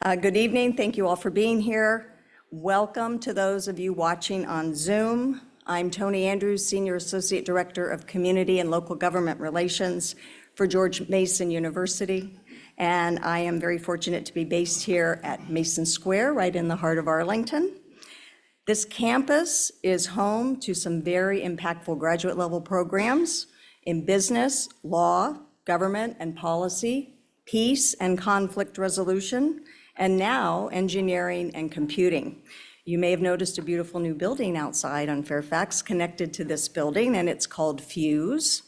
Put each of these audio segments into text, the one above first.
Good evening. Thank you all for being here. Welcome to those of you watching on Zoom. I'm Tony Andrews, Senior Associate Director of Community and Local Government Relations for George Mason University. And I am very fortunate to be based here at Mason Square, right in the heart of Arlington. This campus is home to some very impactful graduate level programs in business, law, government and policy, peace and conflict resolution, and now engineering and computing. You may have noticed a beautiful new building outside on Fairfax connected to this building, and it's called Fuse.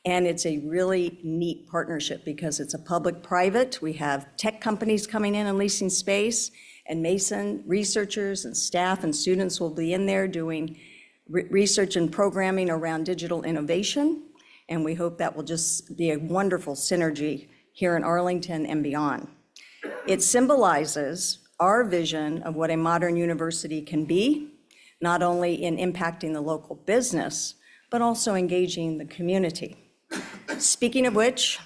And it's a really neat partnership because it's a public-private. We have tech companies coming in and leasing space, and Mason researchers and staff and students will be in there doing research and programming around digital innovation. And we hope that will just be a wonderful synergy here in Arlington and beyond. It symbolizes our vision of what a modern university can be, not only in impacting the local business, but also engaging the community. Speaking of which,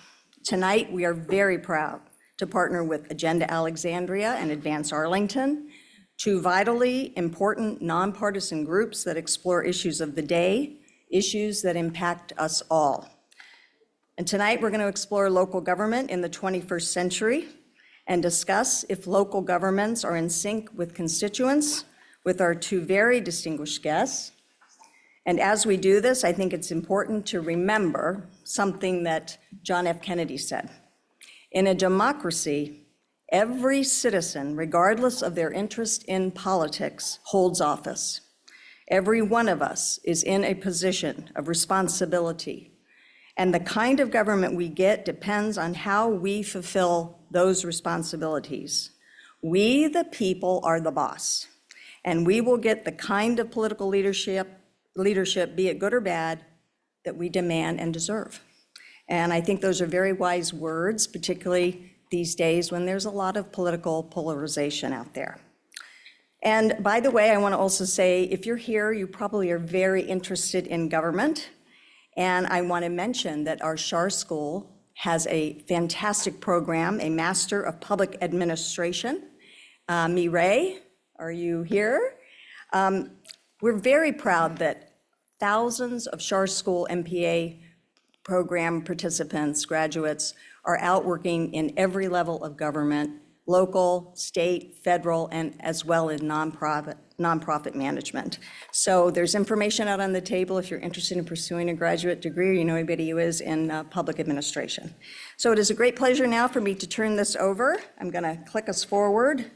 tonight we are very proud to partner with Agenda Alexandria and Advance Arlington, two vitally important nonpartisan groups that explore issues of the day, issues that impact us all. And tonight we're going to explore local government in the 21st century and discuss if local governments are in sync with constituents with our two very distinguished guests. And as we do this, I think it's important to remember something that John F. Kennedy said. In a democracy, every citizen, regardless of their interest in politics, holds office. Every one of us is in a position of responsibility. And the kind of government we get depends on how we fulfill those responsibilities. We, the people, are the boss. And we will get the kind of political leadership, be it good or bad, that we demand and deserve. And I think those are very wise words, particularly these days when there's a lot of political polarization out there. And by the way, I want to also say, if you're here, you probably are very interested in government. And I want to mention that our Schar School has a fantastic program, a Master of Public Administration. Mireille, are you here? We're very proud that thousands of Schar School MPA program participants, graduates, are out working in every level of government, local, state, federal, and as well as nonprofit management. So there's information out on the table if you're interested in pursuing a graduate degree or you know anybody who is in public administration. So it is a great pleasure now for me to turn this over. I'm going to click us forward.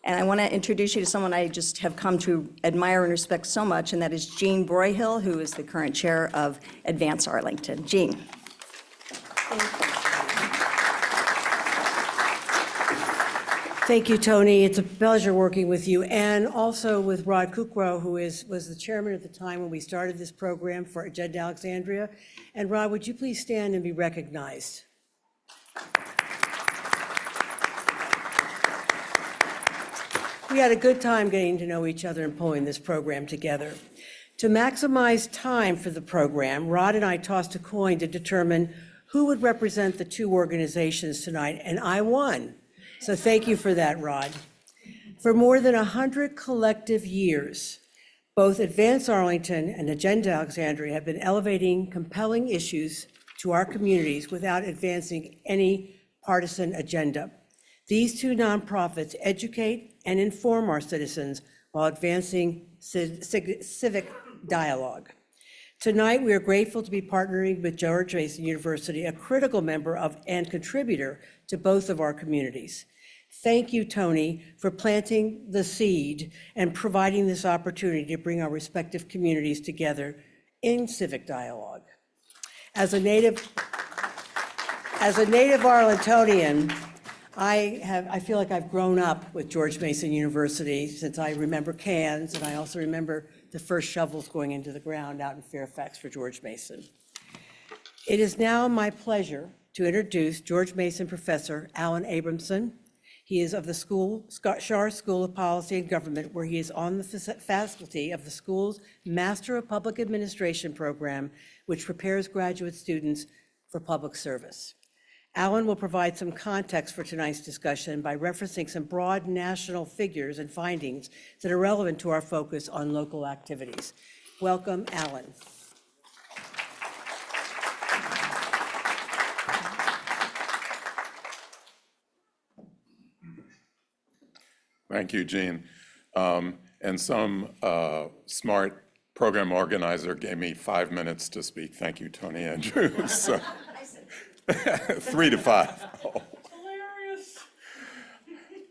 And I want to introduce you to someone I just have come to admire and respect so much, and that is Jean Broyhill, who is the current chair of Advance Arlington. Jean. Thank you, Tony. It's a pleasure working with you, and also with Rod Kukrow, who was the chairman at the time when we started this program for Agenda Alexandria. And Rod, would you please stand and be recognized? We had a good time getting to know each other and pulling this program together. To maximize time for the program, Rod and I tossed a coin to determine who would represent the two organizations tonight, and I won. So thank you for that, Rod. For more than 100 collective years, both Advance Arlington and Agenda Alexandria have been elevating compelling issues to our communities without advancing any partisan agenda. These two nonprofits educate and inform our citizens while advancing civic dialogue. Tonight, we are grateful to be partnering with George Mason University, a critical member of and contributor to both of our communities. Thank you, Tony, for planting the seed and providing this opportunity to bring our respective communities together in civic dialogue. As a native Arlingtonian, I feel like I've grown up with George Mason University since I remember cans, and I also remember the first shovels going into the ground out in Fairfax for George Mason. It is now my pleasure to introduce George Mason Professor Alan Abramson. He is of the Schar School of Policy and Government, where he is on the faculty of the school's Master of Public Administration program, which prepares graduate students for public service. Alan will provide some context for tonight's discussion by referencing some broad national figures and findings that are relevant to our focus on local activities. Welcome, Alan. Thank you, Jean. And some smart program organizer gave me 5 minutes to speak. Thank you, Tony Andrews. So, 3 to 5. Oh. Hilarious.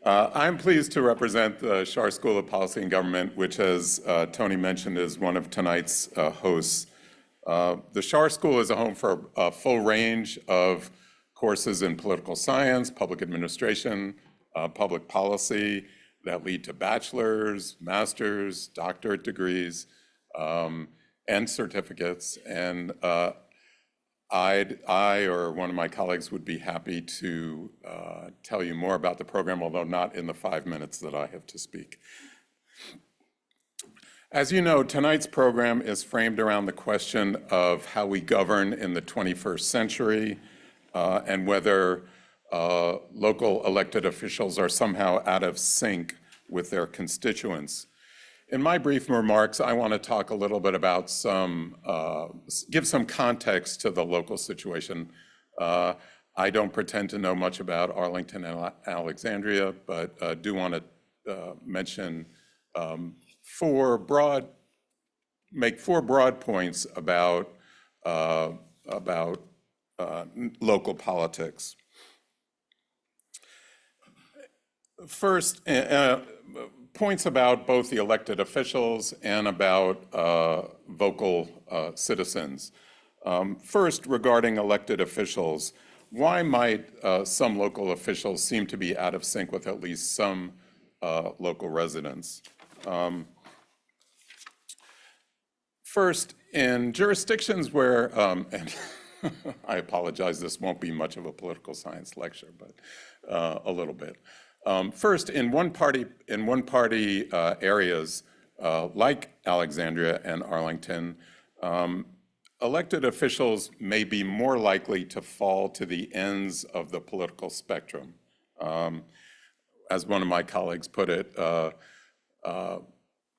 I'm pleased to represent the Schar School of Policy and Government, which, as Tony mentioned, is one of tonight's hosts. The Schar School is a home for a full range of courses in political science, public administration, public policy, that lead to bachelor's, master's, doctorate degrees, and certificates. And I or one of my colleagues would be happy to tell you more about the program, although not in the 5 minutes that I have to speak. As you know, tonight's program is framed around the question of how we govern in the 21st century and whether local elected officials are somehow out of sync with their constituents. In my brief remarks, I want to talk a little bit about give some context to the local situation. I don't pretend to know much about Arlington and Alexandria, but do want to mention make four broad points about local politics. First, points about both the elected officials and about vocal citizens. First, regarding elected officials, why might some local officials seem to be out of sync with at least some local residents? First, in jurisdictions where, and I apologize, this won't be much of a political science lecture, but a little bit. First, in one-party areas like Alexandria and Arlington, elected officials may be more likely to fall to the ends of the political spectrum. As one of my colleagues put it,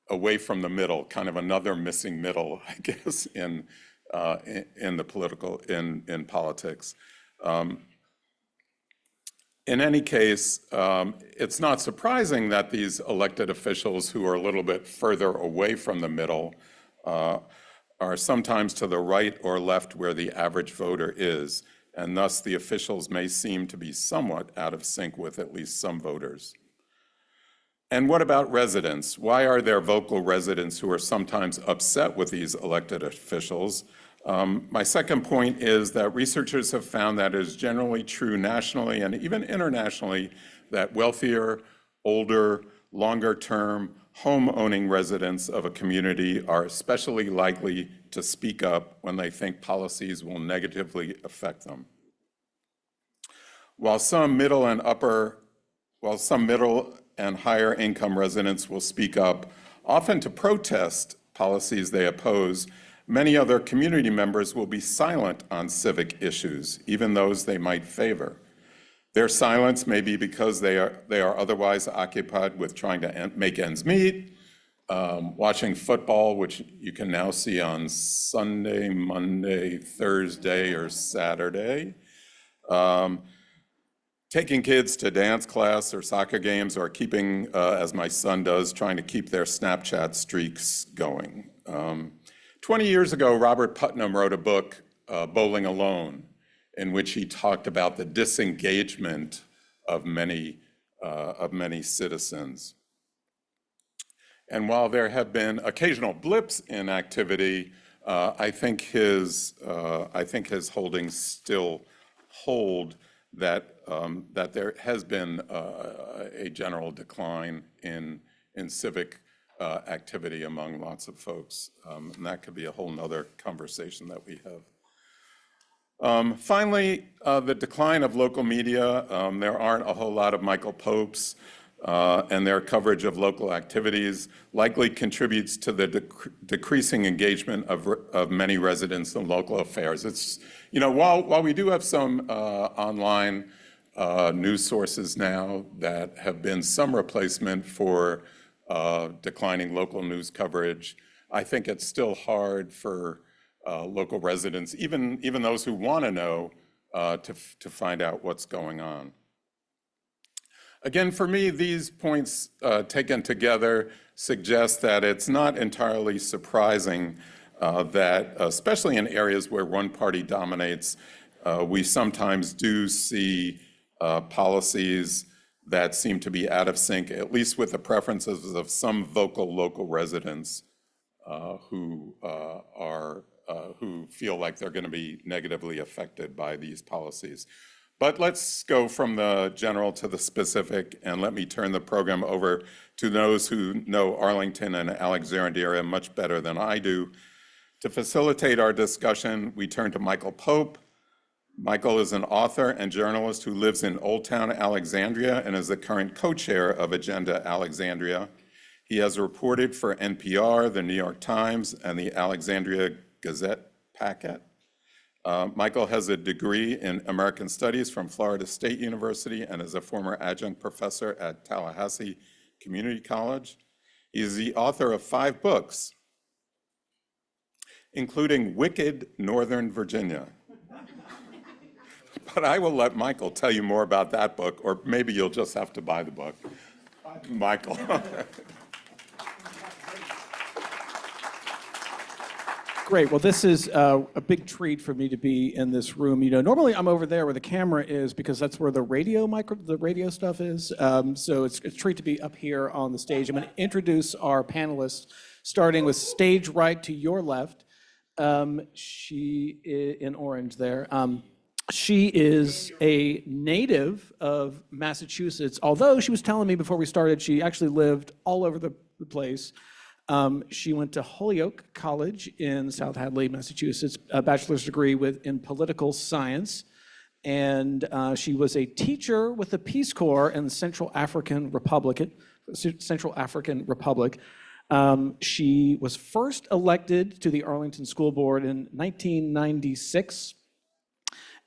away from the middle, kind of another missing middle, I guess, in politics. In any case, it's not surprising that these elected officials who are a little bit further away from the middle are sometimes to the right or left where the average voter is, and thus the officials may seem to be somewhat out of sync with at least some voters. And what about residents? Why are there vocal residents who are sometimes upset with these elected officials? My second point is that researchers have found that it is generally true nationally and even internationally that wealthier, older, longer-term, home-owning residents of a community are especially likely to speak up when they think policies will negatively affect them. While some middle and higher income residents will speak up, often to protest policies they oppose, many other community members will be silent on civic issues, even those they might favor. Their silence may be because they are otherwise occupied with trying to make ends meet, watching football, which you can now see on Sunday, Monday, Thursday, or Saturday, taking kids to dance class or soccer games, or keeping, as my son does, trying to keep their Snapchat streaks going. 20 years ago, Robert Putnam wrote a book, Bowling Alone, in which he talked about the disengagement of many citizens. And while there have been occasional blips in activity, I think his holdings still hold that there has been a general decline in civic activity among lots of folks, and that could be a whole nother conversation that we have. Finally, the decline of local media. There aren't a whole lot of Michael Popes. and their coverage of local activities likely contributes to the decreasing engagement of many residents in local affairs. It's, while we do have some online news sources now that have been some replacement for declining local news coverage, I think it's still hard for local residents, even those who want to know, to find out what's going on. Again, for me, these points taken together suggest that it's not entirely surprising that, especially in areas where one party dominates, we sometimes do see policies that seem to be out of sync, at least with the preferences of some vocal local residents who feel like they're going to be negatively affected by these policies. But let's go from the general to the specific, and let me turn the program over to those who know Arlington and Alexandria much better than I do. To facilitate our discussion, we turn to Michael Pope. Michael is an author and journalist who lives in Old Town Alexandria and is the current co-chair of Agenda Alexandria. He has reported for NPR, the New York Times, and the Alexandria Gazette-Packet. Michael has a degree in American Studies from Florida State University and is a former adjunct professor at Tallahassee Community College. He is the author of 5 books, including Wicked Northern Virginia. But I will let Michael tell you more about that book, or maybe you'll just have to buy the book. Michael. Great. Well, this is a big treat for me to be in this room. Normally I'm over there where the camera is because that's where the radio stuff is. So it's a treat to be up here on the stage. I'm going to introduce our panelists, starting with stage right to your left. She in orange there. She is a native of Massachusetts, although she was telling me before we started she actually lived all over the place. She went to Holyoke College in South Hadley, Massachusetts, a bachelor's degree in political science. And she was a teacher with the Peace Corps in the Central African Republic. She was first elected to the Arlington School Board in 1996.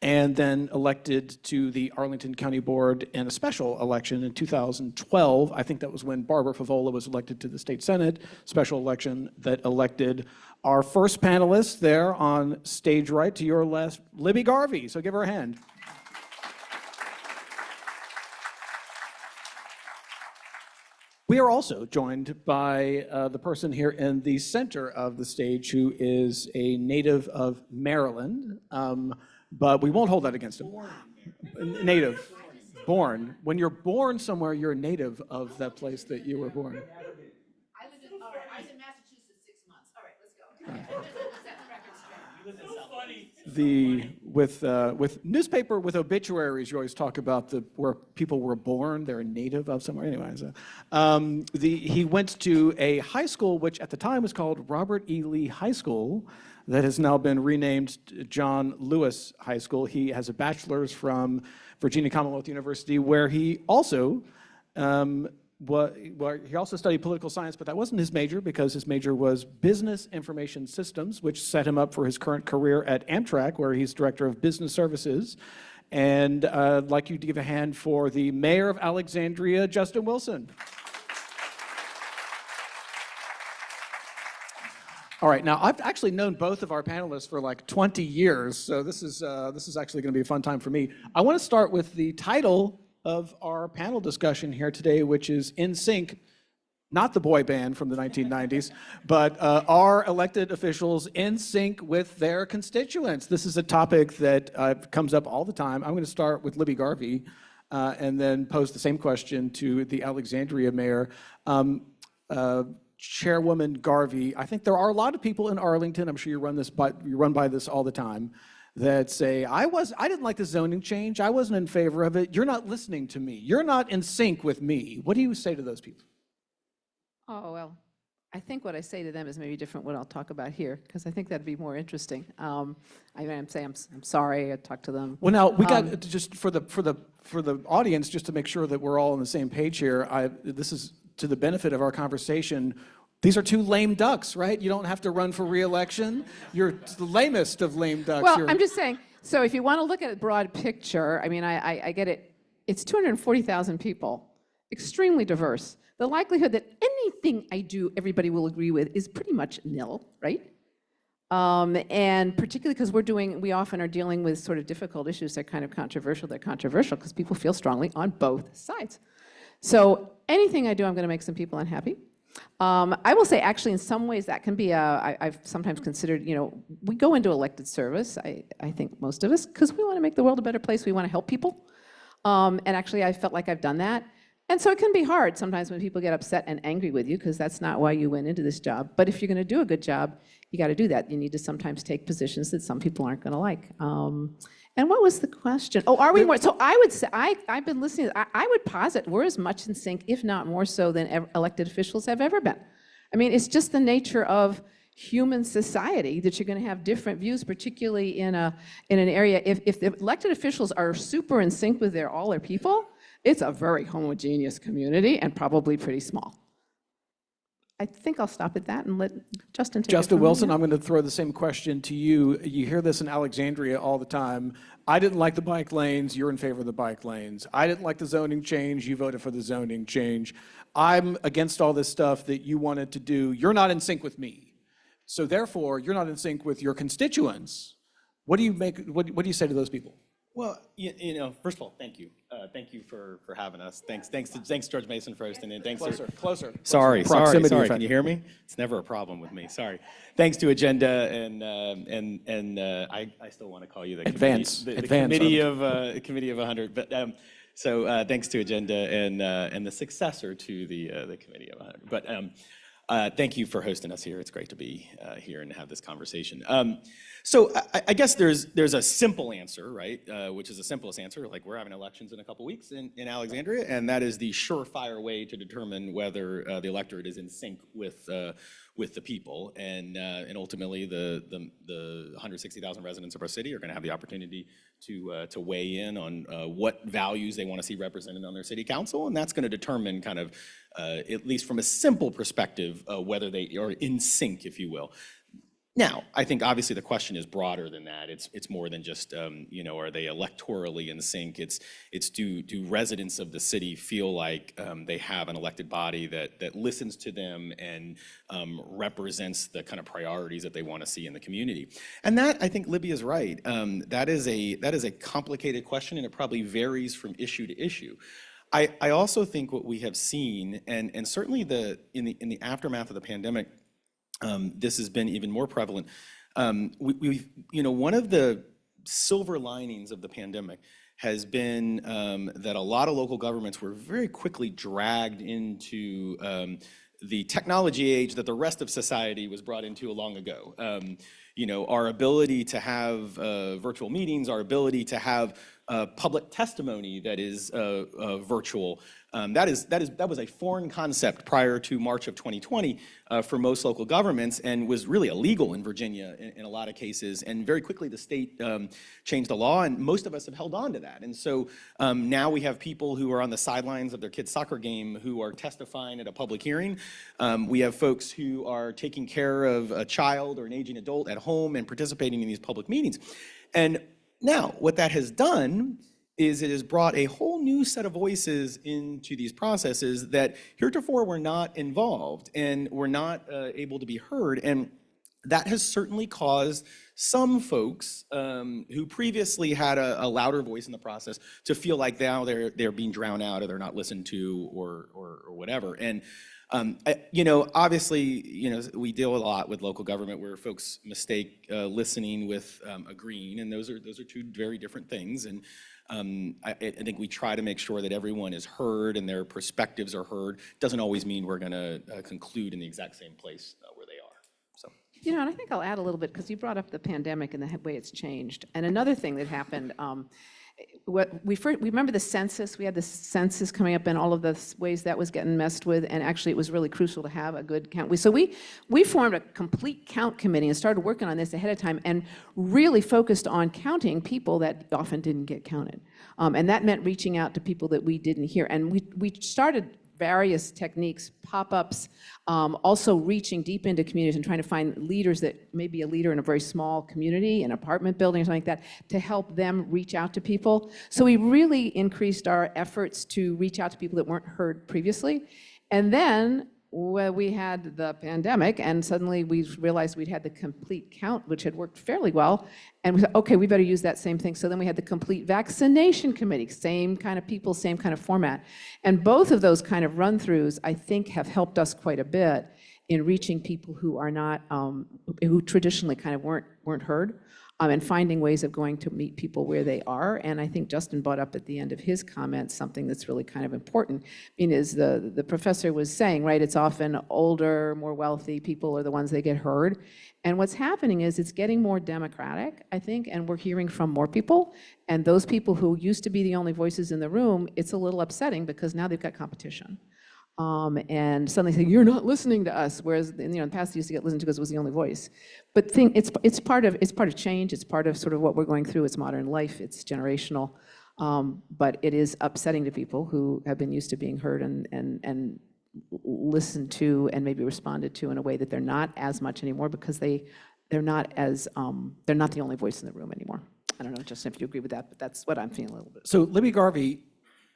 And then elected to the Arlington County Board in a special election in 2012. I think that was when Barbara Favola was elected to the state senate, special election that elected our first panelist there on stage right to your left, Libby Garvey. So give her a hand. We are also joined by the person here in the center of the stage who is a native of Maryland. But we won't hold that against him. Native, born. When you're born somewhere, you're a native of that place that you were born. I was in Massachusetts 6 months. All right, let's go. With newspaper, with obituaries, you always talk about where people were born, they're a native of somewhere. Anyways, he went to a high school, which at the time was called Robert E. Lee High School, that has now been renamed John Lewis High School. He has a bachelor's from Virginia Commonwealth University, where he also studied political science, but that wasn't his major because his major was business information systems, which set him up for his current career at Amtrak, where he's director of business services. And I'd like you to give a hand for the mayor of Alexandria, Justin Wilson. All right, now I've actually known both of our panelists for like 20 years, so this is actually going to be a fun time for me. I want to start with the title of our panel discussion here today, which is In Sync, not the boy band from the 1990s, but are elected officials in sync with their constituents? This is a topic that comes up all the time. I'm going to start with Libby Garvey and then pose the same question to the Alexandria mayor. Chairwoman Garvey, I think there are a lot of people in Arlington, I'm sure you run by this all the time, that say, I didn't like the zoning change, I wasn't in favor of it, you're not listening to me, you're not in sync with me. What do you say to those people? Oh, well, I think what I say to them is maybe different what I'll talk about here, because I think that'd be more interesting. I'm saying, I'm sorry, I talked to them. Well, now, we got, just for the audience, just to make sure that we're all on the same page here, this is to the benefit of our conversation. These are two lame ducks, right? You don't have to run for re-election. You're the lamest of lame ducks. Well, I'm just saying, so if you want to look at the broad picture, I mean, I get it. It's 240,000 people, extremely diverse. The likelihood that anything I do, everybody will agree with, is pretty much nil, right? And particularly because we often are dealing with sort of difficult issues that are kind of controversial. They're controversial because people feel strongly on both sides. So anything I do, I'm going to make some people unhappy. I will say, actually, in some ways, that can be I've sometimes considered, we go into elected service, I think most of us, because we want to make the world a better place. We want to help people. And actually, I felt like I've done that. And so it can be hard sometimes when people get upset and angry with you, because that's not why you went into this job. But if you're going to do a good job, you got to do that. You need to sometimes take positions that some people aren't going to like. And what was the question? Oh, are we more? So I would say, I've been listening. I would posit we're as much in sync, if not more so, than elected officials have ever been. I mean, it's just the nature of human society that you're going to have different views, particularly in an area. If the elected officials are super in sync with all their people, it's a very homogeneous community and probably pretty small. I think I'll stop at that and let Justin take it Justin from Wilson, here. I'm going to throw the same question to you. You hear this in Alexandria all the time. I didn't like the bike lanes. You're in favor of the bike lanes. I didn't like the zoning change. You voted for the zoning change. I'm against all this stuff that you wanted to do. You're not in sync with me. So therefore, you're not in sync with your constituents. What do you say to those people? Well, first of all, thank you. Thank you for having us. Thanks George Mason for hosting it. Thanks. Closer. Sorry. Proximity effect. Can you hear me? It's never a problem with me. Sorry. Thanks to Agenda and I still want to call you the Advance. committee of 100. But so thanks to Agenda and the successor to the committee of 100. But thank you for hosting us here. It's great to be here and have this conversation. So I guess there's a simple answer, right? Which is the simplest answer. Like, we're having elections in a couple weeks in Alexandria, and that is the surefire way to determine whether the electorate is in sync with the people, and ultimately the 160,000 residents of our city are going to have the opportunity to weigh in on what values they want to see represented on their city council, and that's going to determine kind of, at least from a simple perspective, whether they are in sync, if you will. Now, I think obviously the question is broader than that. It's more than just, are they electorally in sync? It's do residents of the city feel like they have an elected body that listens to them and represents the kind of priorities that they want to see in the community? And that, I think Libby is right. That is a complicated question, and it probably varies from issue to issue. I also think what we have seen, and certainly in the aftermath of the pandemic, this has been even more prevalent. One of the silver linings of the pandemic has been that a lot of local governments were very quickly dragged into the technology age that the rest of society was brought into long ago. Our ability to have virtual meetings, our ability to have public testimony that is virtual. That was a foreign concept prior to March of 2020 for most local governments, and was really illegal in Virginia in a lot of cases. And very quickly the state changed the law, and most of us have held on to that. And so now we have people who are on the sidelines of their kid's soccer game who are testifying at a public hearing. We have folks who are taking care of a child or an aging adult at home and participating in these public meetings. And now, what that has done is it has brought a whole new set of voices into these processes that heretofore were not involved and were not able to be heard. And that has certainly caused some folks who previously had a louder voice in the process to feel like now they're being drowned out, or they're not listened to, or whatever. And obviously, we deal a lot with local government where folks mistake listening with agreeing, and those are two very different things. And I think we try to make sure that everyone is heard and their perspectives are heard. Doesn't always mean we're going to conclude in the exact same place where they are. So. And I think I'll add a little bit, because you brought up the pandemic and the way it's changed. And another thing that happened we remember the census. We had the census coming up and all of the ways that was getting messed with, and actually it was really crucial to have a good count. So we formed a complete count committee and started working on this ahead of time and really focused on counting people that often didn't get counted. And that meant reaching out to people that we didn't hear. And we started various techniques, pop-ups, also reaching deep into communities and trying to find leaders that may be a leader in a very small community, an apartment building or something like that, to help them reach out to people. So we really increased our efforts to reach out to people that weren't heard previously. And then we had the pandemic, and suddenly we realized we'd had the complete count, which had worked fairly well. And we said, okay, we better use that same thing. So then we had the complete vaccination committee, same kind of people, same kind of format. And both of those kind of run-throughs, I think, have helped us quite a bit in reaching people who are not, who traditionally kind of weren't heard, and finding ways of going to meet people where they are. And I think Justin brought up at the end of his comments something that's really kind of important. I mean, is the professor was saying, right, it's often older, more wealthy people are the ones that get heard. And what's happening is it's getting more democratic, I think, and we're hearing from more people. And those people who used to be the only voices in the room, it's a little upsetting because now they've got competition. And suddenly say, you're not listening to us, whereas in the past they used to get listened to because it was the only voice. But it's part of change, it's part of sort of what we're going through, it's modern life, it's generational, but it is upsetting to people who have been used to being heard and listened to and maybe responded to in a way that they're not as much anymore because they're not the only voice in the room anymore. I don't know, Justin, if you agree with that, but that's what I'm feeling a little bit. So Libby Garvey,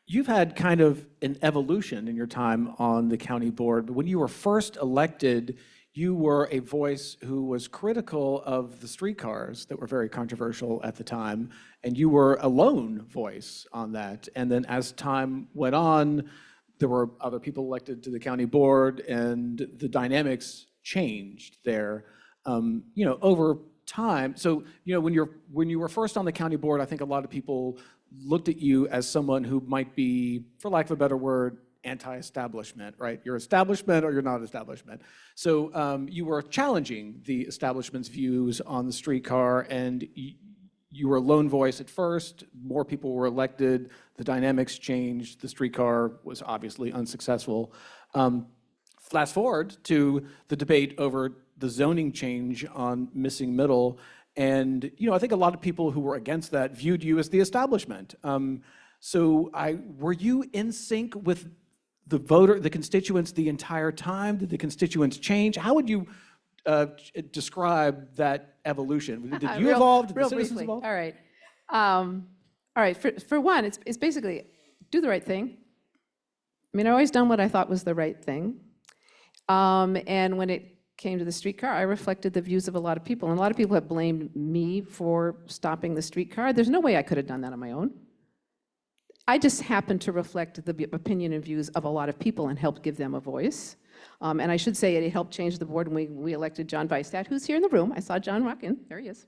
you've had kind of an evolution in your time on the county board, but when you were first elected, you were a voice who was critical of the streetcars that were very controversial at the time, and you were a lone voice on that. And then as time went on, there were other people elected to the county board, and the dynamics changed there, over time. So, when you were first on the county board, I think a lot of people looked at you as someone who might be, for lack of a better word, anti-establishment, right? You're establishment or you're not establishment. So you were challenging the establishment's views on the streetcar, and you were a lone voice at first. More people were elected. The dynamics changed. The streetcar was obviously unsuccessful. Fast forward to the debate over the zoning change on Missing Middle. And I think a lot of people who were against that viewed you as the establishment. Were you in sync with the constituents the entire time? Did the constituents change? How would you describe that evolution? Did you evolve? Did the citizens evolve? All right. All right. For one, it's basically do the right thing. I mean, I've always done what I thought was the right thing. And when it came to the streetcar, I reflected the views of a lot of people. And a lot of people have blamed me for stopping the streetcar. There's no way I could have done that on my own. I just happened to reflect the opinion and views of a lot of people and help give them a voice. And I should say it helped change the board when we elected John Weisstat, who's here in the room. I saw John walk in. There he is.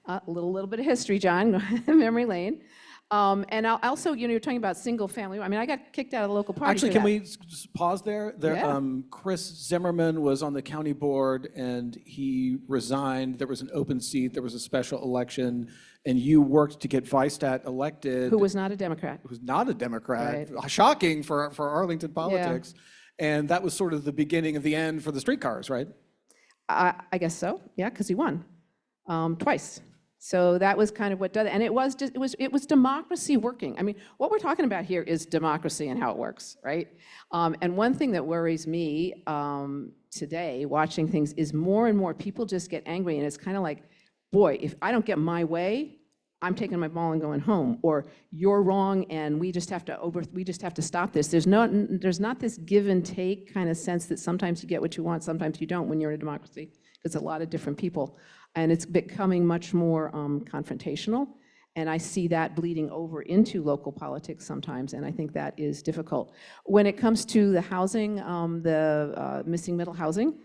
A little bit of history, John, memory lane. And also, you're talking about single family. I mean, I got kicked out of the local party. Actually, can we just pause there? Yeah. Chris Zimmerman was on the county board and he resigned. There was an open seat. There was a special election, and you worked to get Weisstat elected. Who was not a Democrat. Who's not a Democrat. Right. Shocking for Arlington politics. Yeah. And that was sort of the beginning of the end for the streetcars, right? I guess so. Yeah, because he won twice. So that was kind of what did it. And it was democracy working. I mean, what we're talking about here is democracy and how it works, right? And one thing that worries me today, watching things, is more and more people just get angry, and it's kind of like, boy, if I don't get my way, I'm taking my ball and going home, or you're wrong, and we just have to stop this. There's not this give and take kind of sense that sometimes you get what you want, sometimes you don't when you're in a democracy, because a lot of different people. And it's becoming much more confrontational. And I see that bleeding over into local politics sometimes, and I think that is difficult. When it comes to the housing, the missing middle housing,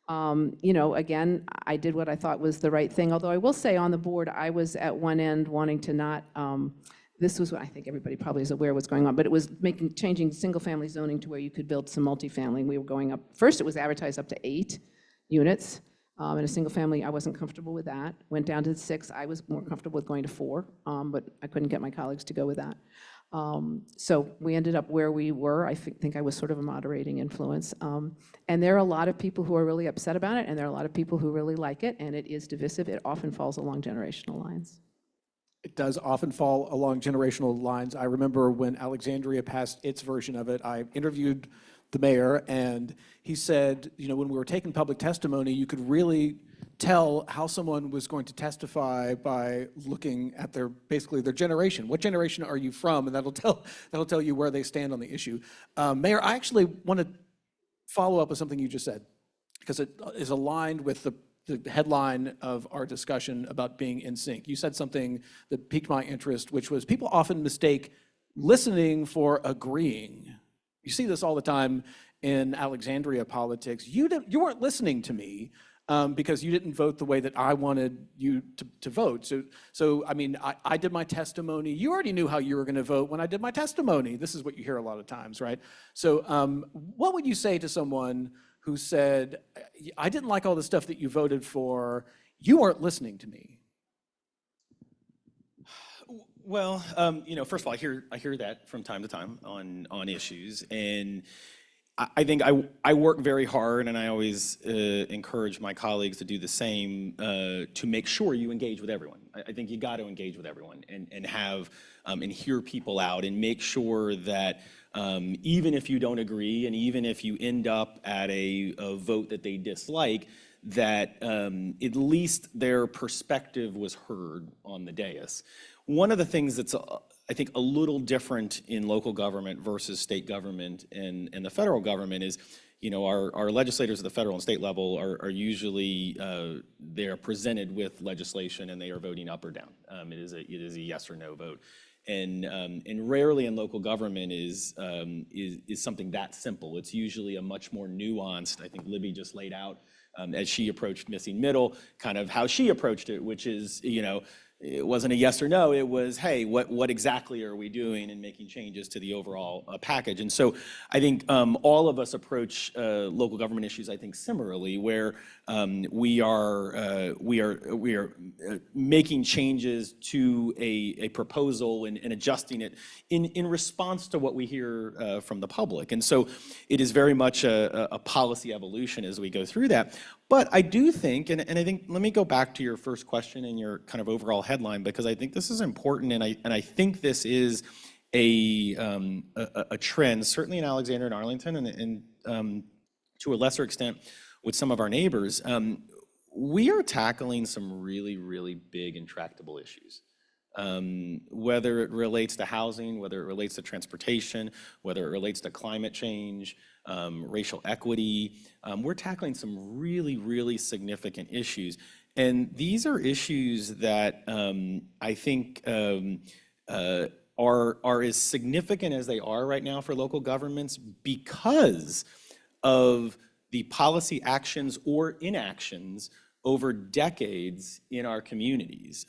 again, I did what I thought was the right thing. Although I will say on the board, I was at one end wanting to not, this was what I think everybody probably is aware of what's going on, but it was changing single family zoning to where you could build some multifamily. We were going up, first it was advertised up to 8 units. In a single family, I wasn't comfortable with that. Went down to 6. I was more comfortable with going to 4, but I couldn't get my colleagues to go with that. So we ended up where we were. I think I was sort of a moderating influence. And there are a lot of people who are really upset about it, and there are a lot of people who really like it, and it is divisive. It often falls along generational lines. It does often fall along generational lines. I remember when Alexandria passed its version of it, I interviewed the mayor, and he said, you know, when we were taking public testimony, you could really tell how someone was going to testify by looking at basically their generation. What generation are you from? And that'll tell you where they stand on the issue. Mayor, I actually want to follow up with something you just said, because it is aligned with the headline of our discussion about being in sync. You said something that piqued my interest, which was people often mistake listening for agreeing. You see this all the time in Alexandria politics. You weren't listening to me because you didn't vote the way that I wanted you to vote. So I mean, I did my testimony. You already knew how you were going to vote when I did my testimony. This is what you hear a lot of times, right? So what would you say to someone who said, I didn't like all the stuff that you voted for, you weren't listening to me? Well, you know, first of all, I hear that from time to time on issues, and I think I work very hard, and I always encourage my colleagues to do the same to make sure you engage with everyone. I think you got to engage with everyone and have and hear people out and make sure that even if you don't agree and even if you end up at a vote that they dislike, that at least their perspective was heard on the dais. One of the things that's, I think, a little different in local government versus state government and the federal government is, you know, our legislators at the federal and state level are usually, they're presented with legislation and they are voting up or down. It is a yes or no vote. And rarely in local government is something that simple. It's usually a much more nuanced, I think Libby just laid out as she approached missing middle, kind of how she approached it, which is, you know, it wasn't a yes or no, it was, hey, what exactly are we doing and making changes to the overall package? And so I think all of us approach local government issues, I think, similarly, where we are making changes to a proposal and adjusting it in response to what we hear from the public. And so it is very much a policy evolution as we go through that. But I do think, and I think, let me go back to your first question and your kind of overall headline, because I think this is important, and I think this is a trend, certainly in Alexandria and Arlington, and to a lesser extent with some of our neighbors. We are tackling some really, really big intractable issues. Whether it relates to housing, whether it relates to transportation, whether it relates to climate change, racial equity, we're tackling some really, really significant issues. And these are issues that I think are as significant as they are right now for local governments because of the policy actions or inactions over decades in our communities.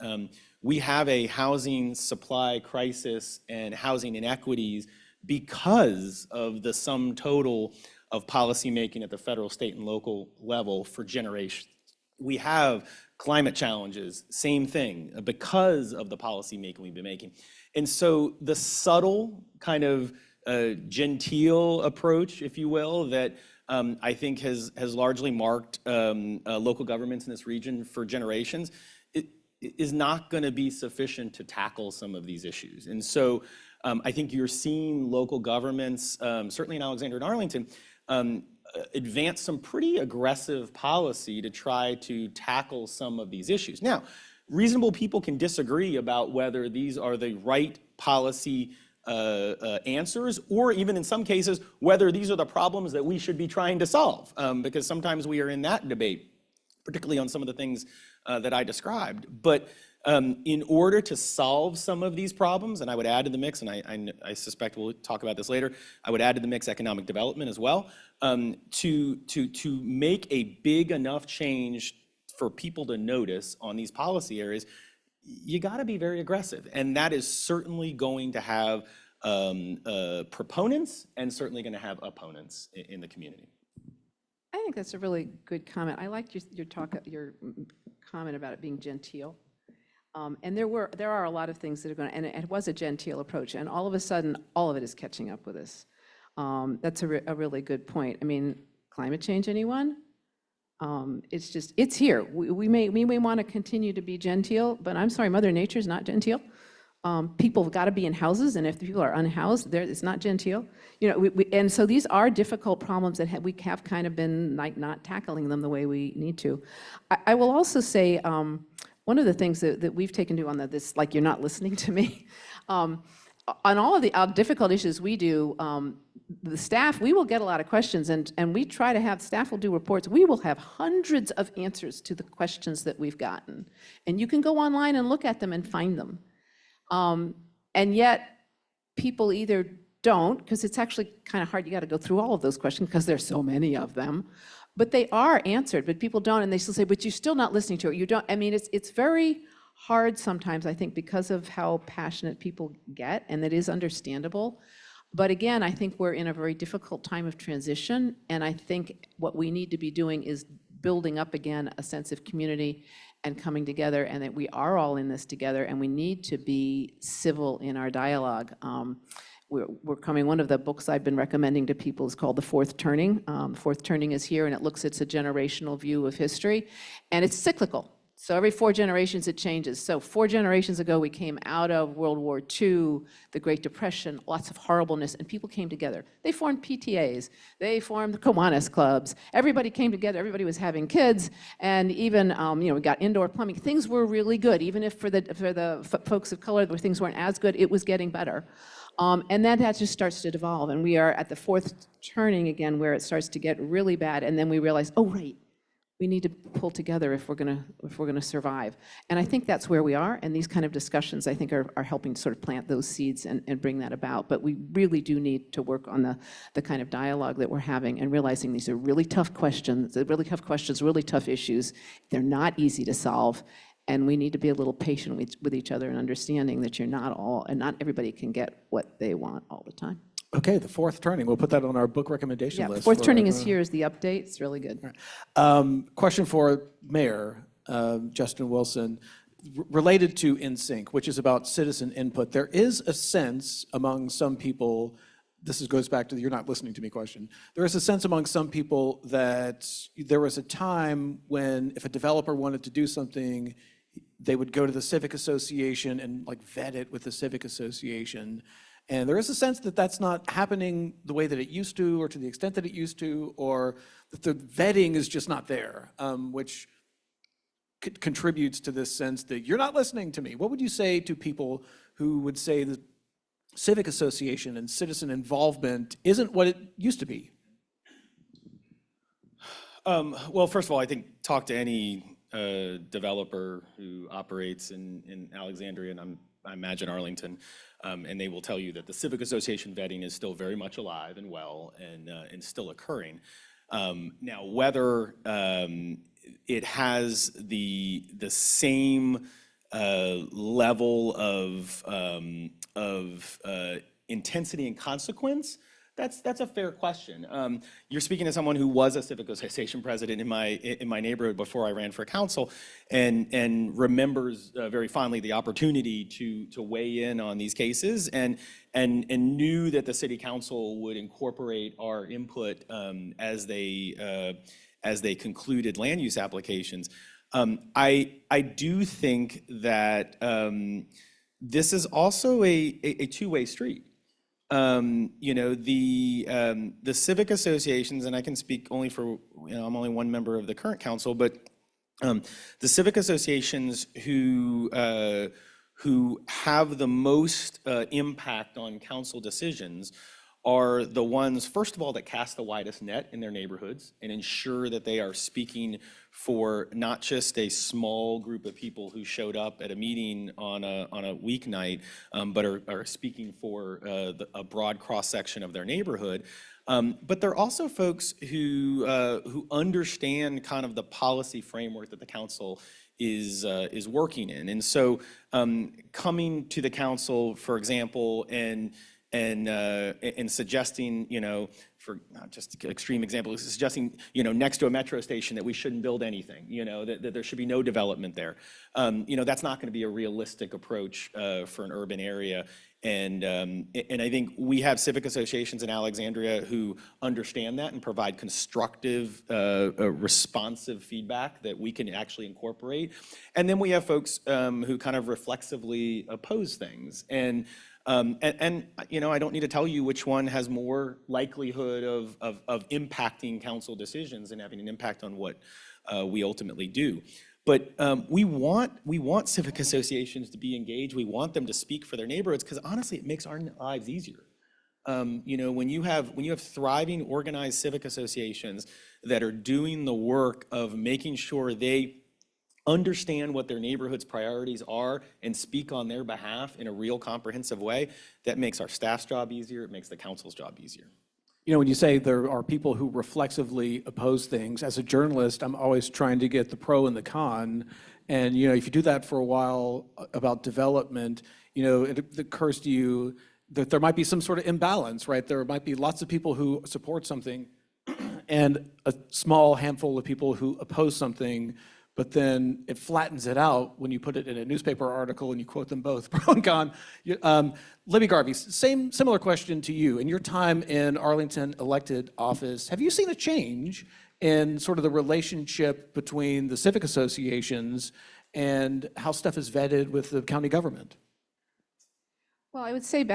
We have a housing supply crisis and housing inequities because of the sum total of policymaking at the federal, state, and local level for generations. We have climate challenges, same thing, because of the policymaking we've been making. And so the subtle kind of genteel approach, if you will, that I think has largely marked local governments in this region for generations, it is not going to be sufficient to tackle some of these issues. And so I think you're seeing local governments, certainly in Alexandria and Arlington, advance some pretty aggressive policy to try to tackle some of these issues. Now, reasonable people can disagree about whether these are the right policy answers, or even in some cases, whether these are the problems that we should be trying to solve, because sometimes we are in that debate, particularly on some of the things that I described. But in order to solve some of these problems, and I would add to the mix, and I suspect we'll talk about this later, I would add to the mix economic development as well, to make a big enough change for people to notice on these policy areas, you got to be very aggressive. And that is certainly going to have proponents and certainly going to have opponents in the community. I think that's a really good comment. I liked your comment about it being genteel. And there are a lot of things that are going to, and it was a genteel approach, and all of a sudden, all of it is catching up with us. That's a really good point. I mean, climate change, anyone? It's here. We may want to continue to be genteel, but I'm sorry, Mother Nature's not genteel. People have got to be in houses, and if the people are unhoused, it's not genteel. You know, and so these are difficult problems that we have kind of been like not tackling them the way we need to. I will also say one of the things that we've taken to on this, like you're not listening to me, on all of the difficult issues we do, the staff, we will get a lot of questions, and we try to have, staff will do reports. We will have hundreds of answers to the questions that we've gotten. And you can go online and look at them and find them. And yet people either don't, because it's actually kind of hard, you got to go through all of those questions because there's so many of them, but they are answered, but people don't, and they still say, but you're still not listening to it. You don't, I mean, it's very hard sometimes, I think, because of how passionate people get, and that is understandable. But again, I think we're in a very difficult time of transition, and I think what we need to be doing is building up again a sense of community and coming together, and that we are all in this together, and we need to be civil in our dialogue. We're coming, one of the books I've been recommending to people is called The Fourth Turning. Fourth Turning is here, and it's a generational view of history, and it's cyclical. So every 4 generations it changes. So 4 generations ago we came out of World War II, the Great Depression, lots of horribleness, and people came together. They formed PTAs, they formed the Kiwanis clubs. Everybody came together, everybody was having kids, and even we got indoor plumbing. Things were really good, even if for the folks of color where things weren't as good, it was getting better. And then that just starts to devolve, and we are at the 4th turning again, where it starts to get really bad, and then we realize, oh right, we need to pull together if we're gonna survive. And I think that's where we are, and these kind of discussions, I think, are helping to sort of plant those seeds and bring that about. But we really do need to work on the kind of dialogue that we're having, and realizing these are really tough questions, really tough issues. They're not easy to solve, and we need to be a little patient with each other, and understanding that not everybody can get what they want all the time. Okay, The Fourth Turning. We'll put that on our book recommendation list. Fourth Turning is here, is the update. It's really good. Question for Mayor Justin Wilson, related to InSync, which is about citizen input. There is a sense among some people, goes back to the "you're not listening to me" question. There is a sense among some people that there was a time when if a developer wanted to do something, they would go to the civic association and like vet it with the civic association. And there is a sense that that's not happening the way that it used to, or to the extent that it used to, or that the vetting is just not there, which contributes to this sense that you're not listening to me. What would you say to people who would say that civic association and citizen involvement isn't what it used to be? Well, first of all, I think talk to any developer who operates in Alexandria, and I imagine Arlington, and they will tell you that the civic association vetting is still very much alive and well, and still occurring. Now, whether it has the same level of intensity and consequence, that's a fair question. You're speaking to someone who was a civic association president in my neighborhood before I ran for council, and remembers very fondly the opportunity to weigh in on these cases, and knew that the city council would incorporate our input as they concluded land use applications. I do think that this is also a two-way street. The civic associations, and I can speak only for, I'm only one member of the current council, but the civic associations who have the most impact on council decisions are the ones, first of all, that cast the widest net in their neighborhoods and ensure that they are speaking for not just a small group of people who showed up at a meeting on a weeknight, but are speaking for a broad cross-section of their neighborhood. But they're also folks who understand kind of the policy framework that the council is working in. And so coming to the council, for example, and and suggesting, for not just extreme examples, suggesting, next to a metro station that we shouldn't build anything, that there should be no development there. That's not going to be a realistic approach for an urban area. And I think we have civic associations in Alexandria who understand that and provide constructive, responsive feedback that we can actually incorporate. And then we have folks who kind of reflexively oppose things. And I don't need to tell you which one has more likelihood of impacting council decisions and having an impact on what we ultimately do. But we want civic associations to be engaged. We want them to speak for their neighborhoods because honestly, it makes our lives easier. When you have thriving, organized civic associations that are doing the work of making sure they understand what their neighborhood's priorities are and speak on their behalf in a real comprehensive way, that makes our staff's job easier. It makes the council's job easier. When you say there are people who reflexively oppose things, as a journalist, I'm always trying to get the pro and the con. And, if you do that for a while about development, it occurs to you that there might be some sort of imbalance, right? There might be lots of people who support something and a small handful of people who oppose something, but then it flattens it out when you put it in a newspaper article and you quote them both, pro and con. Libby Garvey, similar question to you. In your time in Arlington elected office, have you seen a change in sort of the relationship between the civic associations and how stuff is vetted with the county government? Well, I would say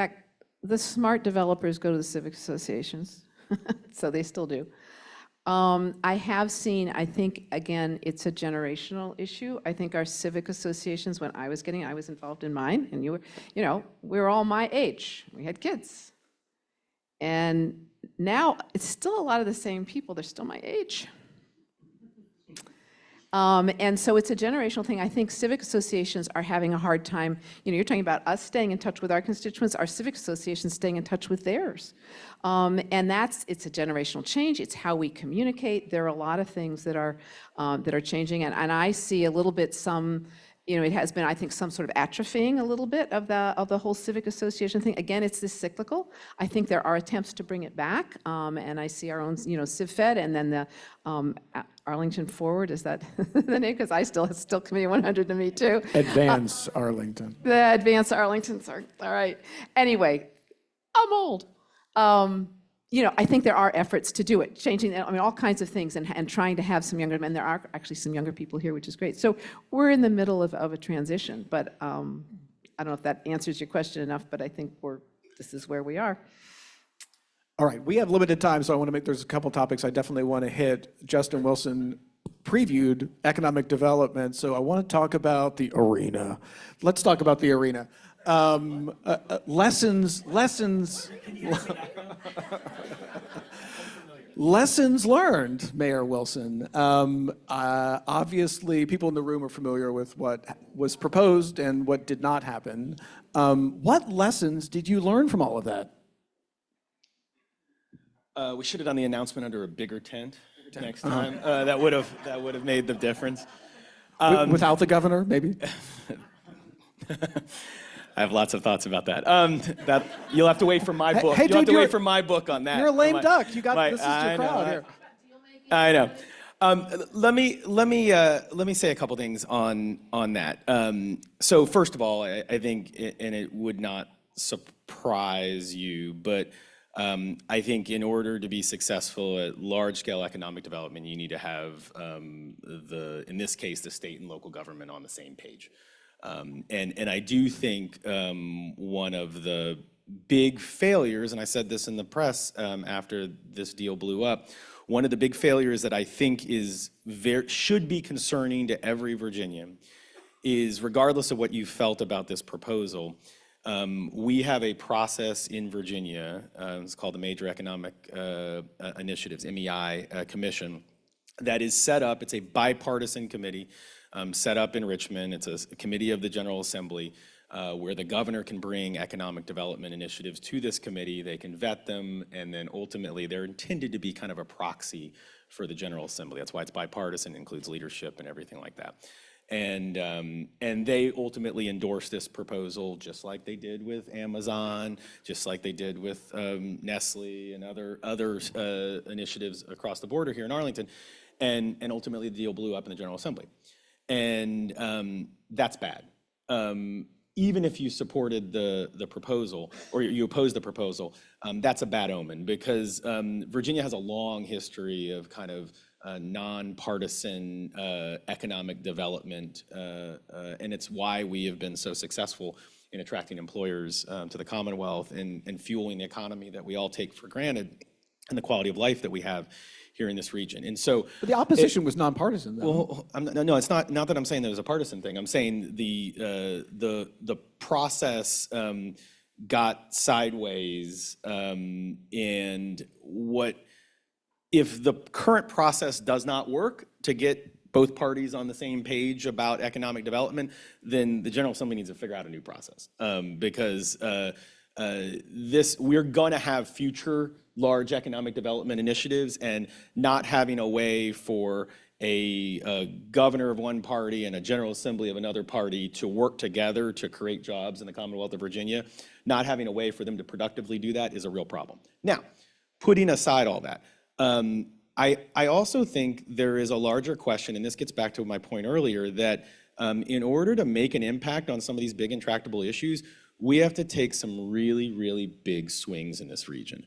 the smart developers go to the civic associations, so they still do. I have seen, I think, again, it's a generational issue. I think our civic associations, when I was involved in mine, and we were all my age. We had kids. And now it's still a lot of the same people. They're still my age. And so it's a generational thing. I think civic associations are having a hard time. You're talking about us staying in touch with our constituents, our civic associations staying in touch with theirs. And it's a generational change. It's how we communicate. There are a lot of things that are changing. And I see a little bit it has been, I think, some sort of atrophying a little bit of the whole civic association thing. Again, it's this cyclical. I think there are attempts to bring it back. And I see our own, CivFed and then the Arlington Forward, is that the name? Because it's still Committee 100 to me too. Advance Arlington. The Advance Arlingtons are, all right. Anyway, I'm old. I think there are efforts to do it, changing, all kinds of things and trying to have some younger men. There are actually some younger people here, which is great. So we're in the middle of a transition, but I don't know if that answers your question enough, but I think this is where we are. All right, we have limited time, so there's a couple topics I definitely want to hit. Justin Wilson previewed economic development, so I want to talk about the arena. Let's talk about the arena. Lessons learned, Mayor Wilson. Obviously, people in the room are familiar with what was proposed and what did not happen. What lessons did you learn from all of that? We should have done the announcement under a bigger tent next time. That would have made the difference. Without the governor, maybe? I have lots of thoughts about that. You'll have to wait for my book. Hey, you'll have dude, to wait for my book on that. You're a lame duck. This is your crowd here. I know. Let me say a couple things on that. So first of all, I think, and it would not surprise you, but I think in order to be successful at large-scale economic development, you need to have in this case, the state and local government on the same page. And I do think one of the big failures, and I said this in the press after this deal blew up, one of the big failures that I think should be concerning to every Virginian is, regardless of what you felt about this proposal, we have a process in Virginia, it's called the Major Economic Initiatives, MEI Commission, that is set up. It's a bipartisan committee set up in Richmond. It's a committee of the General Assembly where the governor can bring economic development initiatives to this committee. They can vet them, and then ultimately they're intended to be kind of a proxy for the General Assembly. That's why it's bipartisan, includes leadership and everything like that. And they ultimately endorsed this proposal, just like they did with Amazon, just like they did with Nestle and other initiatives across the border here in Arlington. And ultimately, the deal blew up in the General Assembly. And that's bad. Even if you supported the proposal or you opposed the proposal, that's a bad omen, because Virginia has a long history of kind of nonpartisan economic development, and it's why we have been so successful in attracting employers to the Commonwealth and fueling the economy that we all take for granted and the quality of life that we have here in this region. And so, But the opposition was nonpartisan, though. well, no, it's not that I'm saying that it was a partisan thing. I'm saying the process got sideways, and what if the current process does not work to get both parties on the same page about economic development, then the General Assembly needs to figure out a new process, because we're going to have future large economic development initiatives, and not having a way for a governor of one party and a General Assembly of another party to work together to create jobs in the Commonwealth of Virginia, not having a way for them to productively do that is a real problem. Now, putting aside all that, I also think there is a larger question, and this gets back to my point earlier, that in order to make an impact on some of these big intractable issues, we have to take some really, really big swings in this region.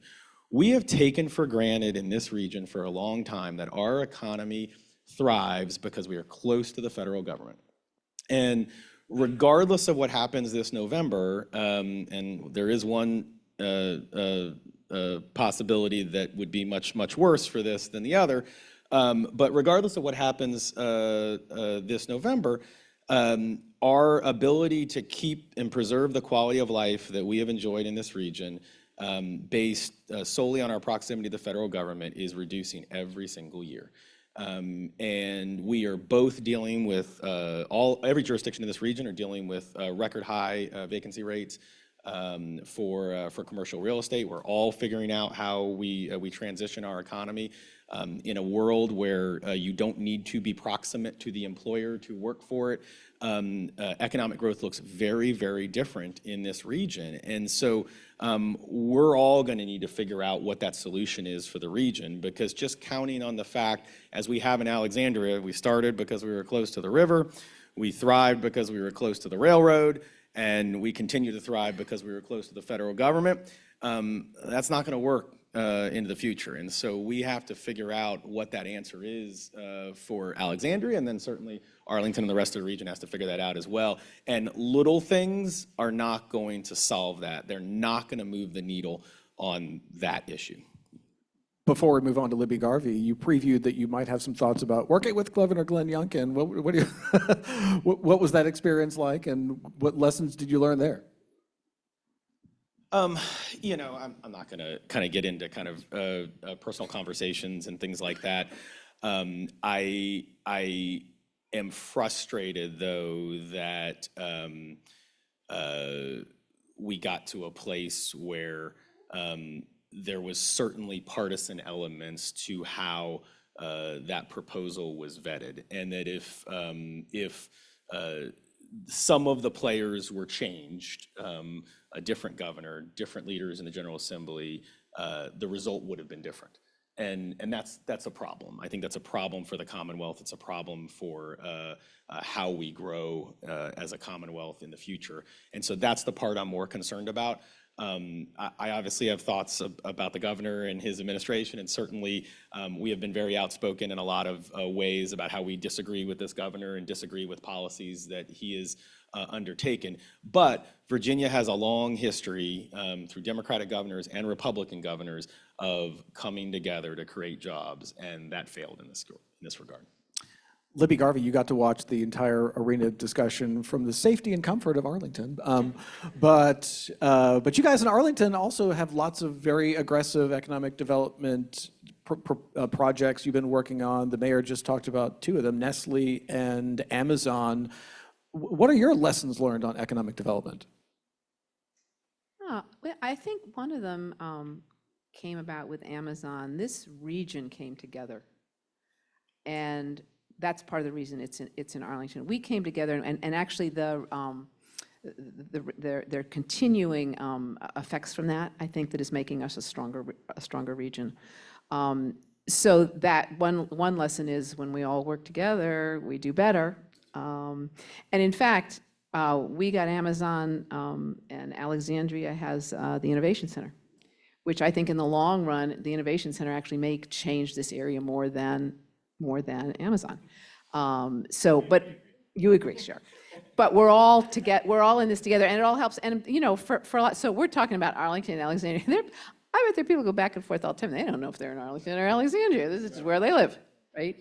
We have taken for granted in this region for a long time that our economy thrives because we are close to the federal government. And regardless of what happens this November, and there is one possibility that would be much, much worse for this than the other, but regardless of what happens this November, our ability to keep and preserve the quality of life that we have enjoyed in this region, based solely on our proximity to the federal government, is reducing every single year. And we are both dealing with, every jurisdiction in this region are dealing with record high vacancy rates for commercial real estate. We're all figuring out how we transition our economy in a world where you don't need to be proximate to the employer to work for it. Economic growth looks very, very different in this region. And so we're all going to need to figure out what that solution is for the region, because just counting on the fact, as we have in Alexandria, we started because we were close to the river, we thrived because we were close to the railroad, and we continue to thrive because we were close to the federal government. That's not going to work into the future. And so we have to figure out what that answer is for Alexandria, and then certainly Arlington and the rest of the region has to figure that out as well. And little things are not going to solve that. They're not going to move the needle on that issue. Before we move on to Libby Garvey, you previewed that you might have some thoughts about working with Governor Glenn Youngkin. What do you, what was that experience like, and what lessons did you learn there? You know, I'm not going to kind of get into kind of personal conversations and things like that. I am frustrated, though, that we got to a place where there was certainly partisan elements to how that proposal was vetted, and that if some of the players were changed, a different governor, different leaders in the General Assembly, the result would have been different. And that's a problem. I think that's a problem for the Commonwealth. It's a problem for how we grow as a Commonwealth in the future. And so that's the part I'm more concerned about. I obviously have thoughts about the governor and his administration, and certainly we have been very outspoken in a lot of ways about how we disagree with this governor and disagree with policies that he has undertaken. But Virginia has a long history through Democratic governors and Republican governors of coming together to create jobs, and that failed in this regard. Libby Garvey, you got to watch the entire arena discussion from the safety and comfort of Arlington. But you guys in Arlington also have lots of very aggressive economic development projects you've been working on. The mayor just talked about two of them, Nestle and Amazon. What are your lessons learned on economic development? Well, I think one of them came about with Amazon. This region came together, and that's part of the reason it's in Arlington. We came together, and actually their continuing effects from that, I think, that is making us a stronger region. So that one lesson is when we all work together, we do better. And in fact, we got Amazon, and Alexandria has the Innovation Center, which I think in the long run, the Innovation Center actually may change this area more than Amazon. So, but you agree, sure. But we're all in this together, and it all helps. And you know, for a lot, so we're talking about Arlington and Alexandria. I bet there are people who go back and forth all the time. They don't know if they're in Arlington or Alexandria. This is where they live, right?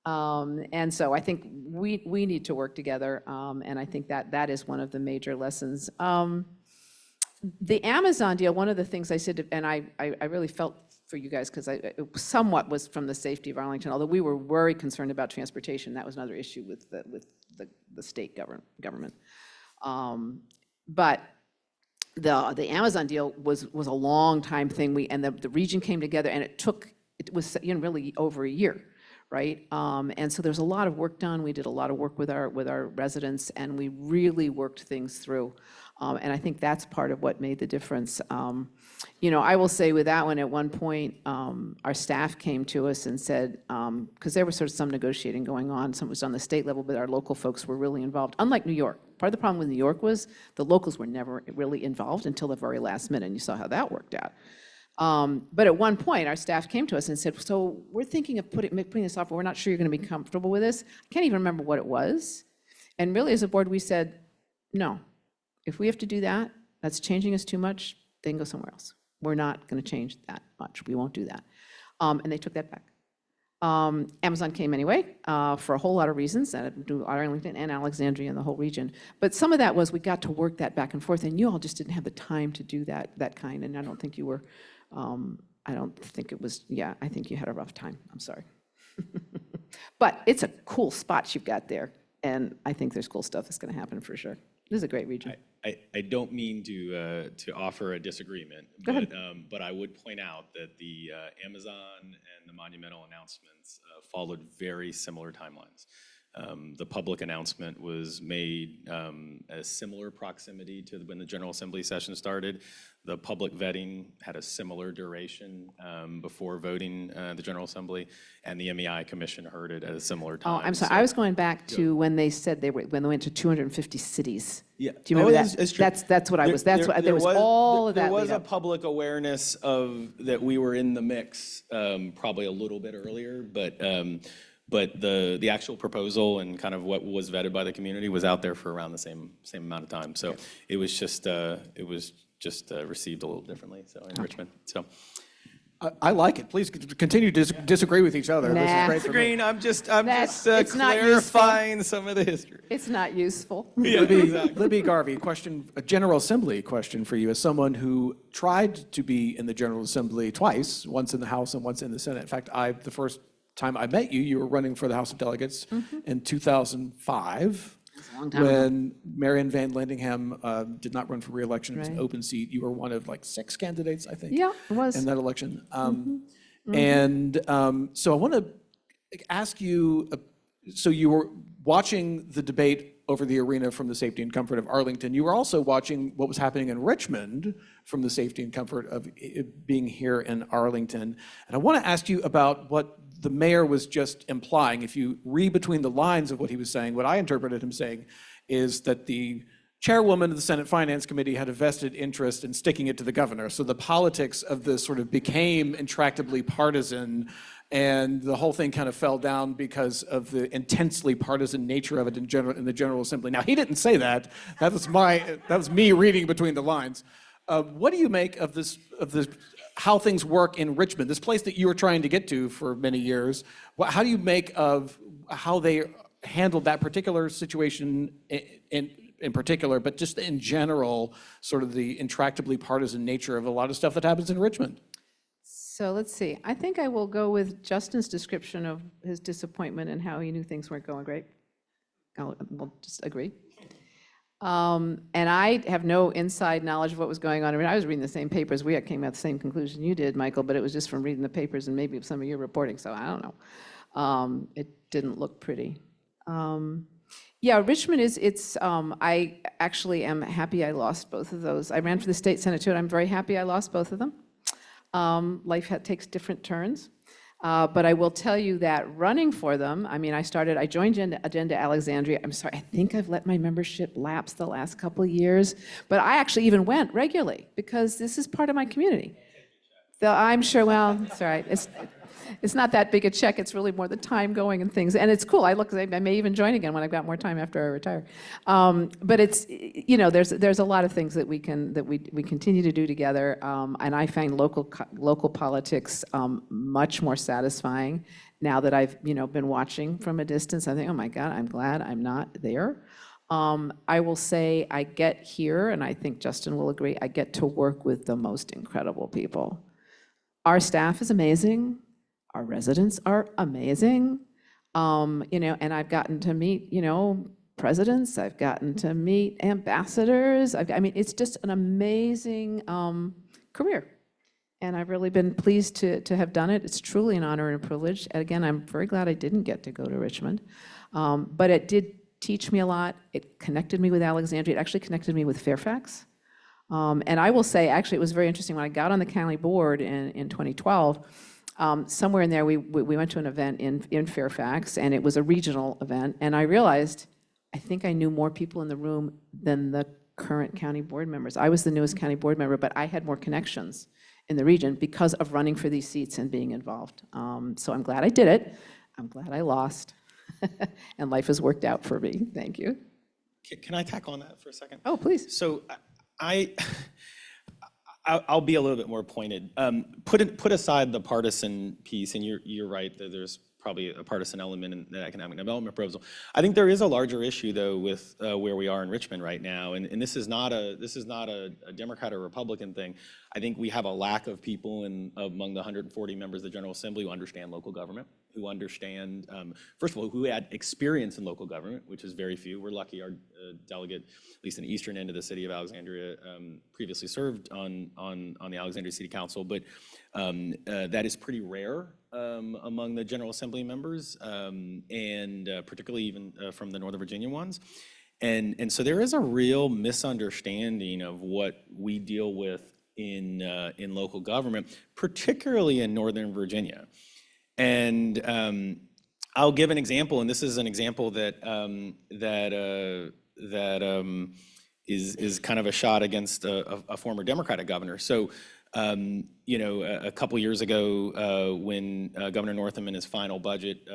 And so I think we need to work together, and I think that is one of the major lessons. The Amazon deal, one of the things I said, and I really felt for you guys, because it somewhat was from the safety of Arlington, although we were very concerned about transportation. That was another issue with the state government. But the Amazon deal was a long time thing. And the region came together, and it was really over a year, right? And so there's a lot of work done. We did a lot of work with our residents, and we really worked things through. And I think that's part of what made the difference. You know, I will say with that one, at one point, our staff came to us and said, because there was sort of some negotiating going on, some was on the state level, but our local folks were really involved, unlike New York. Part of the problem with New York was the locals were never really involved until the very last minute, and you saw how that worked out. But at one point, our staff came to us and said, so we're thinking of putting this off, but we're not sure you're going to be comfortable with this. I can't even remember what it was. And really, as a board, we said, no. If we have to do that, that's changing us too much, then go somewhere else. We're not going to change that much. We won't do that. And they took that back. Amazon came anyway for a whole lot of reasons, Arlington and Alexandria and the whole region. But some of that was we got to work that back and forth, and you all just didn't have the time to do that kind. And I don't think you were, I don't think it was, yeah, I think you had a rough time. I'm sorry. But it's a cool spot you've got there. And I think there's cool stuff that's going to happen for sure. This is a great region. I don't mean to offer a disagreement, but I would point out that the Amazon and the Monumental announcements followed very similar timelines. The public announcement was made at a similar proximity to when the General Assembly session started. The public vetting had a similar duration before voting the General Assembly, and the MEI Commission heard it at a similar time. Oh, I'm sorry. I was going back to when they said when they went to 250 cities. Yeah. Do you remember that? That's true. That's what I was. There was all of that. There was a public awareness of that we were in the mix, probably a little bit earlier, but the actual proposal and kind of what was vetted by the community was out there for around the same amount of time. So it was just received a little differently. So in Richmond. So. I like it. Please continue to disagree with each other. Nah. This is great for me. Disagreeing, I'm just it's not clarifying some of the history. It's not useful. Yeah, exactly. Libby Garvey, a General Assembly question for you as someone who tried to be in the General Assembly twice, once in the House and once in the Senate. In fact, the first time I met you, you were running for the House of Delegates in 2005. A long time ago. When Marion Van Landingham did not run for re-election. It was an open seat. You were one of like 6 candidates, I think. Yeah, it was. In that election. And so I want to ask you, so you were watching the debate over the arena from the safety and comfort of Arlington. You were also watching what was happening in Richmond from the safety and comfort of being here in Arlington. And I want to ask you about what the mayor was just implying. If you read between the lines of what he was saying, what I interpreted him saying is that the chairwoman of the Senate Finance Committee had a vested interest in sticking it to the governor. So the politics of this sort of became intractably partisan, and the whole thing kind of fell down because of the intensely partisan nature of it in the General Assembly. Now, he didn't say that. That was me reading between the lines. What do you make of this how things work in Richmond, this place that you were trying to get to for many years? How do you make of how they handled that particular situation in particular, but just in general, sort of the intractably partisan nature of a lot of stuff that happens in Richmond? So let's see. I think I will go with Justin's description of his disappointment and how he knew things weren't going great. We'll just agree. And I have no inside knowledge of what was going on. I mean, I was reading the same papers. We came at the same conclusion you did, Michael, but it was just from reading the papers and maybe some of your reporting, so I don't know. It didn't look pretty. Yeah, Richmond I actually am happy I lost both of those. I ran for the state senate too, and I'm very happy I lost both of them. Life takes different turns. But I will tell you that running for them, I mean, I joined Agenda Alexandria. I'm sorry, I think I've let my membership lapse the last couple of years, but I actually even went regularly because this is part of my community. I'm sure, well, it's all right. It's not that big a check. It's really more the time going and things. And it's cool. I may even join again when I've got more time after I retire. But it's, there's a lot of things that we continue to do together. And I find local politics much more satisfying now that I've, been watching from a distance. I think, oh my God, I'm glad I'm not there. I will say I get here, and I think Justin will agree, I get to work with the most incredible people. Our staff is amazing. Our residents are amazing, and I've gotten to meet, presidents. I've gotten to meet ambassadors. I mean, it's just an amazing career, and I've really been pleased to have done it. It's truly an honor and a privilege. And again, I'm very glad I didn't get to go to Richmond, but it did teach me a lot. It connected me with Alexandria. It actually connected me with Fairfax. And I will say, actually, it was very interesting. When I got on the county board in 2012, somewhere in there, we went to an event in Fairfax, and it was a regional event, and I realized I think I knew more people in the room than the current county board members. I was the newest county board member, but I had more connections in the region because of running for these seats and being involved. So I'm glad I did it. I'm glad I lost, and life has worked out for me. Thank you. Can I tack on that for a second? Oh, please. So I'll be a little bit more pointed. Put aside the partisan piece, and you're right that there's probably a partisan element in the economic development proposal. I think there is a larger issue though with where we are in Richmond right now, and this is not a Democrat or Republican thing. I think we have a lack of people among the 140 members of the General Assembly who understand local government, who understand, first of all, who had experience in local government, which is very few. We're lucky our delegate, at least in the eastern end of the city of Alexandria, previously served on the Alexandria City Council, but that is pretty rare among the General Assembly members, and particularly even from the Northern Virginia ones. And so there is a real misunderstanding of what we deal with in local government, particularly in Northern Virginia. And I'll give an example, and this is an example that is kind of a shot against a former Democratic governor. So, a couple years ago, when Governor Northam in his final budget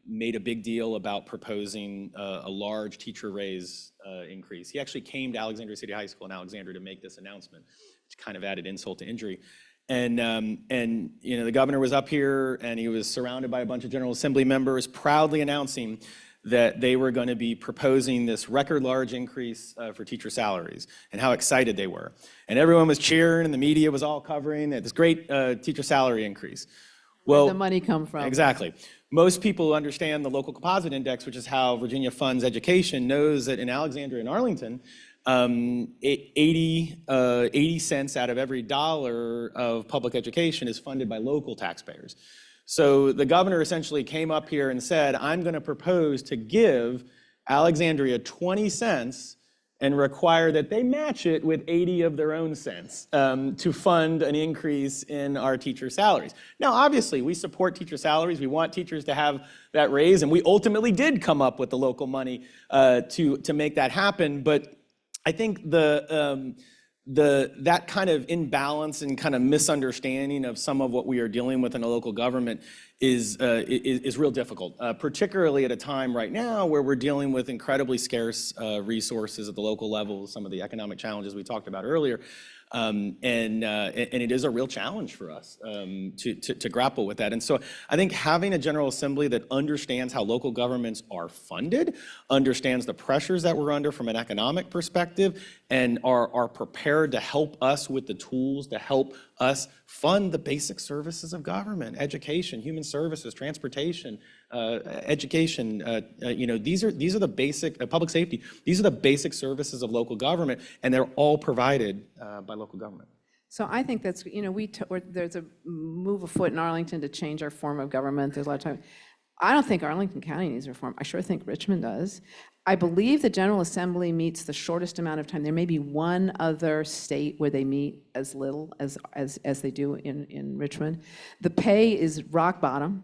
made a big deal about proposing a large teacher raise increase, he actually came to Alexandria City High School in Alexandria to make this announcement, which kind of added insult to injury. And the governor was up here, and he was surrounded by a bunch of General Assembly members proudly announcing that they were going to be proposing this record large increase for teacher salaries, and how excited they were. And everyone was cheering, and the media was all covering this great teacher salary increase. Well, where'd the money come from? Exactly. Most people who understand the local composite index, which is how Virginia funds education, knows that in Alexandria and Arlington, 80 cents out of every dollar of public education is funded by local taxpayers. So the governor essentially came up here and said, I'm going to propose to give Alexandria 20 cents and require that they match it with 80 of their own cents to fund an increase in our teacher salaries. Now, obviously, we support teacher salaries. We want teachers to have that raise, and we ultimately did come up with the local money to make that happen. But I think that kind of imbalance and kind of misunderstanding of some of what we are dealing with in a local government is real difficult, particularly at a time right now where we're dealing with incredibly scarce resources at the local level, some of the economic challenges we talked about earlier. And it is a real challenge for us to grapple with that. And so I think having a General Assembly that understands how local governments are funded, understands the pressures that we're under from an economic perspective, and are prepared to help us with the tools to help us fund the basic services of government, education, human services, transportation, education. These are the basic, public safety. These are the basic services of local government, and they're all provided by local government. So I think that's, there's a move afoot in Arlington to change our form of government. There's a lot of time. I don't think Arlington County needs reform. I sure think Richmond does. I believe the General Assembly meets the shortest amount of time. There may be one other state where they meet as little as they do in Richmond. The pay is rock bottom,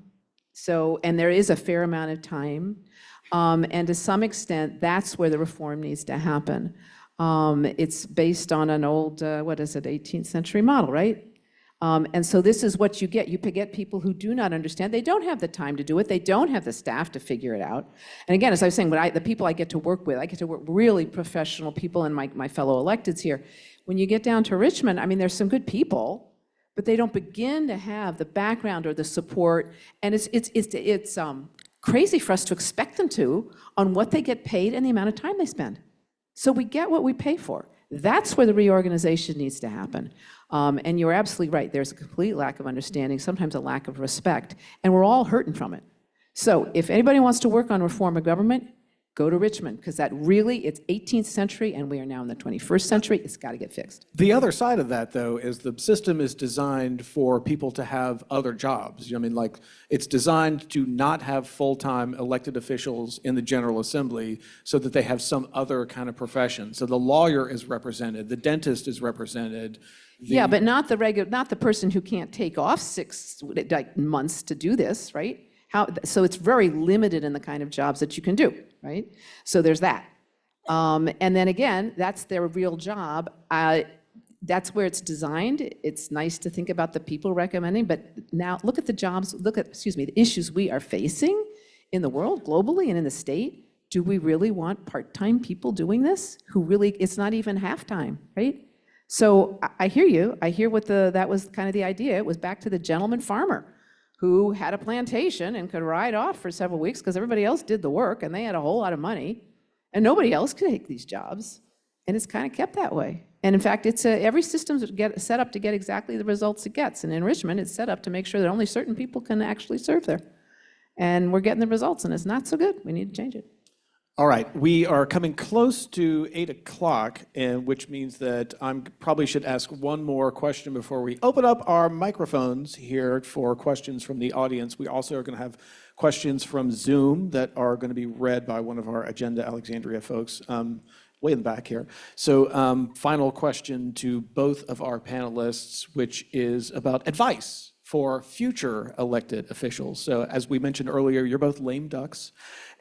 and there is a fair amount of time. And to some extent, that's where the reform needs to happen. It's based on an old, 18th century model, right? And so this is what you get. You get people who do not understand. They don't have the time to do it. They don't have the staff to figure it out. And again, as I was saying, the people I get to work with, I get to work really professional people and my fellow electeds here. When you get down to Richmond, I mean, there's some good people, but they don't begin to have the background or the support. And it's crazy for us to expect them to on what they get paid and the amount of time they spend. So we get what we pay for. That's where the reorganization needs to happen. And you're absolutely right. There's a complete lack of understanding, sometimes a lack of respect, and we're all hurting from it. So if anybody wants to work on reform of government, go to Richmond, because it's 18th century, and we are now in the 21st century. It's got to get fixed. The other side of that, though, is the system is designed for people to have other jobs. I mean, like, it's designed to not have full-time elected officials in the General Assembly so that they have some other kind of profession. So the lawyer is represented, the dentist is represented. Yeah, but not the person who can't take off 6 months to do this, right? So it's very limited in the kind of jobs that you can do, right? So there's that. And then again, that's their real job. That's where it's designed. It's nice to think about the people recommending, but now look at the issues we are facing in the world, globally, and in the state. Do we really want part-time people doing this it's not even half-time, right? So I hear you. I hear that was kind of the idea. It was back to the gentleman farmer who had a plantation and could ride off for several weeks because everybody else did the work and they had a whole lot of money and nobody else could take these jobs. And it's kind of kept that way. And in fact, every system's set up to get exactly the results it gets. And in Richmond, it's set up to make sure that only certain people can actually serve there. And we're getting the results, and it's not so good. We need to change it. All right, we are coming close to 8 o'clock, which means that I probably should ask one more question before we open up our microphones here for questions from the audience. We also are going to have questions from Zoom that are going to be read by one of our Agenda Alexandria folks way in the back here. So final question to both of our panelists, which is about advice for future elected officials. So as we mentioned earlier, you're both lame ducks,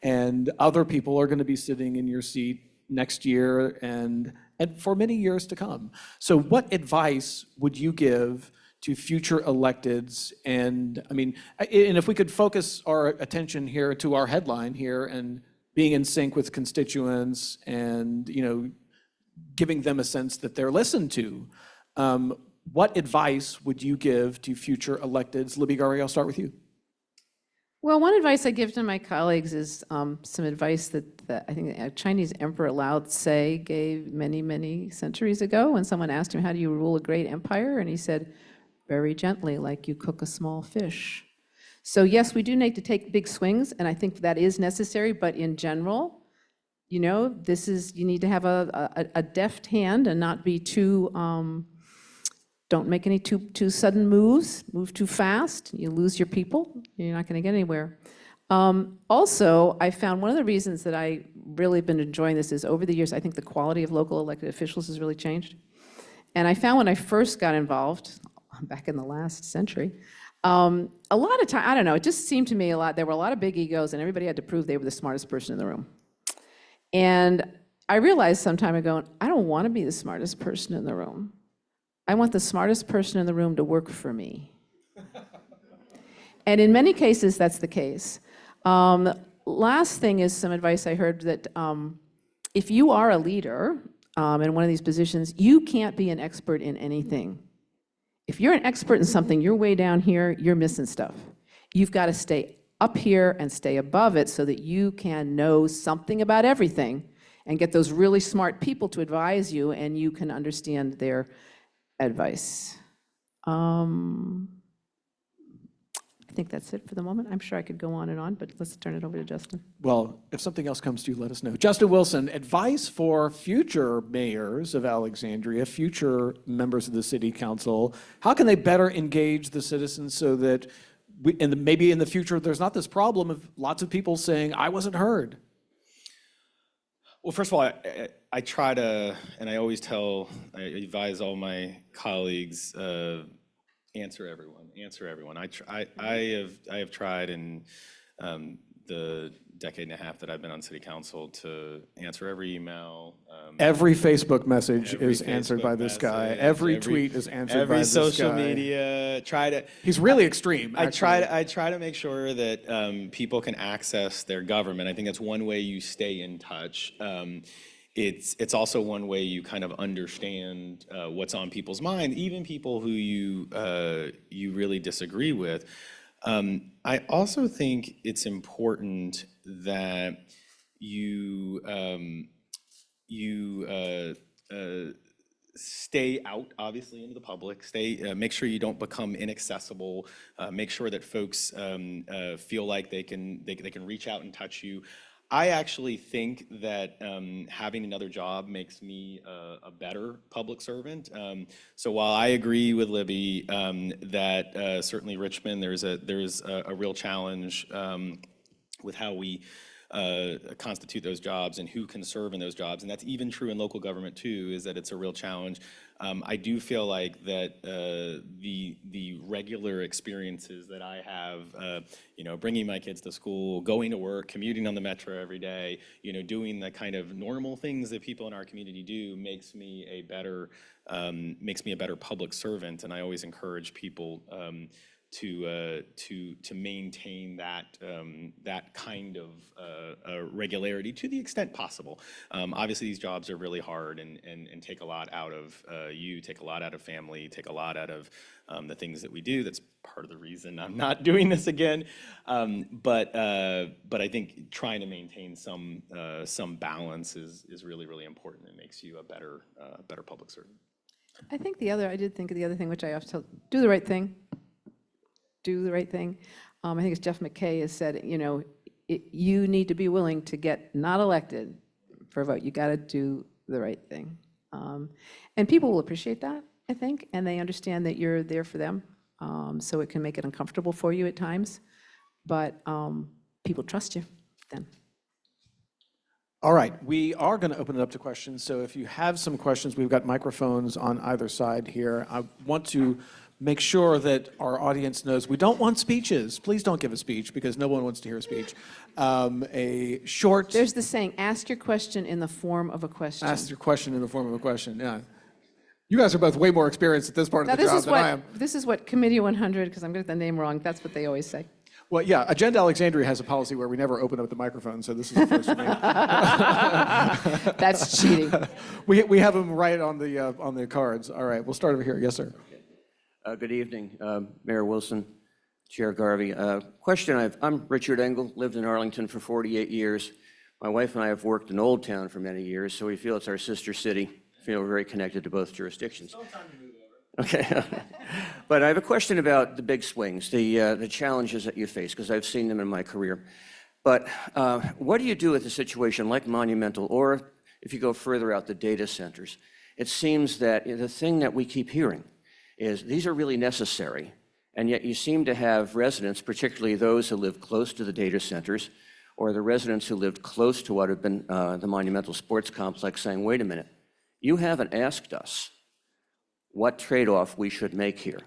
and other people are going to be sitting in your seat next year and for many years to come. So what advice would you give to future electeds? And I mean, and if we could focus our attention here to our headline here and being in sync with constituents and, giving them a sense that they're listened to, what advice would you give to future electeds? Libby Gari, I'll start with you. Well, one advice I give to my colleagues is some advice that I think Chinese Emperor Lao Tse gave many, many centuries ago when someone asked him, how do you rule a great empire? And he said, very gently, like you cook a small fish. So yes, we do need to take big swings, and I think that is necessary, but in general, you need to have a deft hand and not be too, don't make any too sudden moves, move too fast, you lose your people, you're not going to get anywhere. Also, I found one of the reasons that I really have been enjoying this is over the years, I think the quality of local elected officials has really changed. And I found when I first got involved, back in the last century, a lot of time, I don't know, it just seemed to me there were a lot of big egos and everybody had to prove they were the smartest person in the room. And I realized some time ago, I don't want to be the smartest person in the room. I want the smartest person in the room to work for me. And in many cases, that's the case. Last thing is some advice I heard that if you are a leader in one of these positions, you can't be an expert in anything. If you're an expert in something, you're way down here, you're missing stuff. You've got to stay up here and stay above it so that you can know something about everything and get those really smart people to advise you and you can understand their advice. I think that's it for the moment. I'm sure I could go on and on, but let's turn it over to Justin. Well, if something else comes to you, let us know. Justin Wilson, advice for future mayors of Alexandria, future members of the city council. How can they better engage the citizens so that maybe in the future there's not this problem of lots of people saying, I wasn't heard? Well, first of all, I try to, and I always I advise all my colleagues, answer everyone. I have tried in the decade and a half that I've been on city council to answer every email. Every Facebook message is answered by this guy. Every tweet is answered by this guy. Every social media, He's really extreme, I try to make sure that people can access their government. I think that's one way you stay in touch. It's also one way you kind of understand what's on people's mind, even people who you really disagree with. I also think it's important that you stay out, obviously, into the public. Make sure you don't become inaccessible. Make sure that folks feel like they can reach out and touch you. I actually think that having another job makes me a better public servant. So while I agree with Libby that certainly Richmond, there's a real challenge with how we constitute those jobs and who can serve in those jobs, and that's even true in local government too, is that it's a real challenge. I do feel like that the regular experiences that I have, bringing my kids to school, going to work, commuting on the metro every day, doing the kind of normal things that people in our community do, makes me a better public servant. And I always encourage people to maintain that kind of regularity to the extent possible. Obviously, these jobs are really hard and take a lot out of you, take a lot out of family, take a lot out of the things that we do. That's part of the reason I'm not doing this again. But I think trying to maintain some balance is really, really important. It makes you a better public servant. I did think of the other thing, which I have to do the right thing. Do the right thing. I think it's Jeff McKay has said, you need to be willing to get not elected for a vote. You got to do the right thing. And people will appreciate that, I think, and they understand that you're there for them. So it can make it uncomfortable for you at times, but people trust you then. All right, we are going to open it up to questions. So if you have some questions, we've got microphones on either side here. I want to make sure that our audience knows we don't want speeches. Please don't give a speech because no one wants to hear a speech. A short... There's the saying, ask your question in the form of a question. Ask your question in the form of a question, yeah. You guys are both way more experienced at this part of the job than I am. This is what Committee 100, because I'm going to get the name wrong, that's what they always say. Well, yeah, Agenda Alexandria has a policy where we never open up the microphone, so this is the first for me. That's cheating. We have them right on the cards. All right, we'll start over here. Yes, sir. Good evening, Mayor Wilson, Chair Garvey. I'm Richard Engel, lived in Arlington for 48 years. My wife and I have worked in Old Town for many years, so we feel it's our sister city. Feel very connected to both jurisdictions. Okay. But I have a question about the big swings, the challenges that you face, because I've seen them in my career. But what do you do with a situation like Monumental, or if you go further out, the data centers? It seems that the thing that we keep hearing is these are really necessary, and yet you seem to have residents, particularly those who live close to the data centers, or the residents who lived close to what had been the Monumental Sports Complex, saying, wait a minute, you haven't asked us what trade-off we should make here.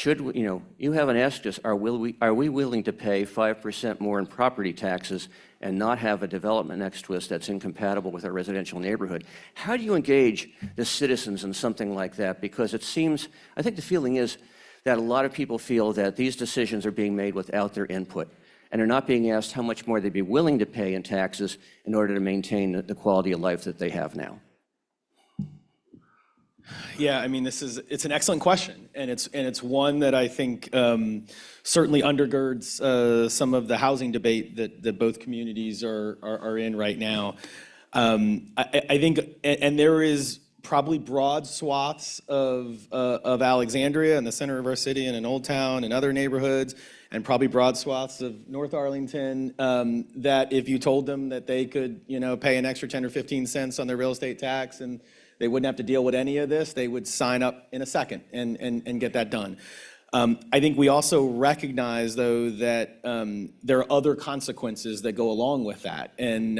You haven't asked us, are we willing to pay 5% more in property taxes and not have a development next to us that's incompatible with our residential neighborhood? How do you engage the citizens in something like that? Because it seems, I think the feeling is that a lot of people feel that these decisions are being made without their input and are not being asked how much more they'd be willing to pay in taxes in order to maintain the quality of life that they have now. Yeah, I mean, it's an excellent question, and it's one that I think certainly undergirds some of the housing debate that both communities are in right now. I think, and there is probably broad swaths of Alexandria in the center of our city and in Old Town and other neighborhoods, and probably broad swaths of North Arlington, that if you told them that they could, pay an extra 10 or 15 cents on their real estate tax and they wouldn't have to deal with any of this, they would sign up in a second and get that done. I think we also recognize, though, that there are other consequences that go along with that, and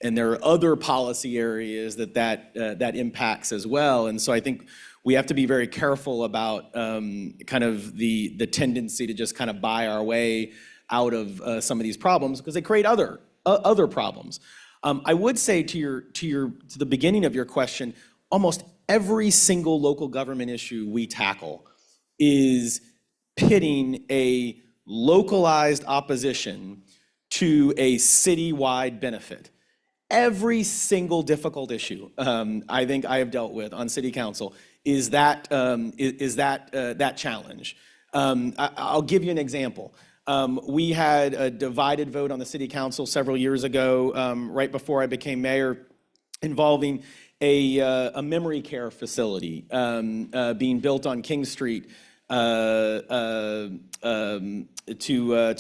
there are other policy areas that impacts as well. And so I think we have to be very careful about kind of the tendency to just kind of buy our way out of some of these problems, because they create other problems. I would say to the beginning of your question, almost every single local government issue we tackle is pitting a localized opposition to a citywide benefit. Every single difficult issue I think I have dealt with on city council is that challenge. I'll give you an example. We had a divided vote on the city council several years ago, right before I became mayor, involving a memory care facility being built on King Street to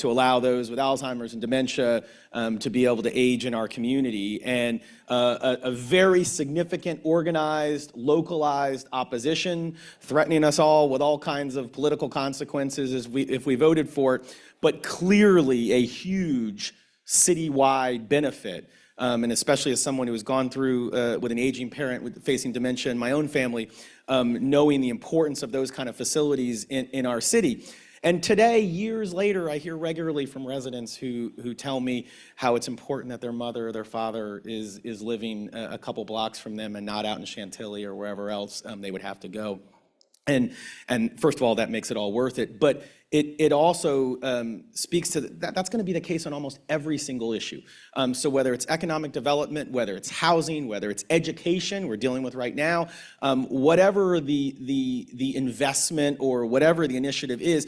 allow those with Alzheimer's and dementia to be able to age in our community. And a very significant, organized, localized opposition threatening us all with all kinds of political consequences if we voted for it, but clearly a huge citywide benefit. And especially as someone who has gone through with an aging parent facing dementia in my own family, knowing the importance of those kind of facilities in our city. And today, years later, I hear regularly from residents who tell me how it's important that their mother or their father is living a couple blocks from them and not out in Chantilly or wherever else they would have to go. And first of all, that makes it all worth it. But it also speaks to that's going to be the case on almost every single issue. So whether it's economic development, whether it's housing, whether it's education, we're dealing with right now, whatever the investment or whatever the initiative is,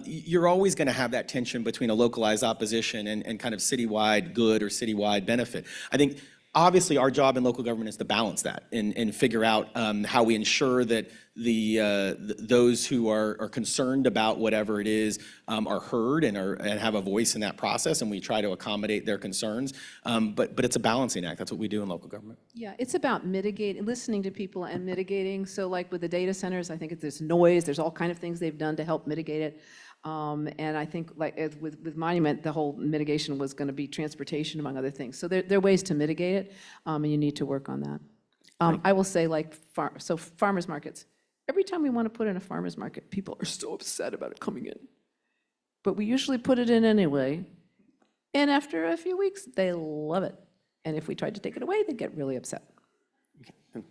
you're always going to have that tension between a localized opposition and kind of citywide good or citywide benefit. I think obviously our job in local government is to balance that and figure out how we ensure that those who are concerned about whatever it is are heard and have a voice in that process, and we try to accommodate their concerns. But it's a balancing act. That's what we do in local government. Yeah, it's about listening to people and mitigating. So like with the data centers, I think there's noise, there's all kind of things they've done to help mitigate it. And I think like with Monument, the whole mitigation was going to be transportation, among other things. So there are ways to mitigate it, and you need to work on that. I will say farmers markets. Every time we want to put in a farmer's market, people are so upset about it coming in. But we usually put it in anyway, and after a few weeks, they love it. And if we tried to take it away, they'd get really upset.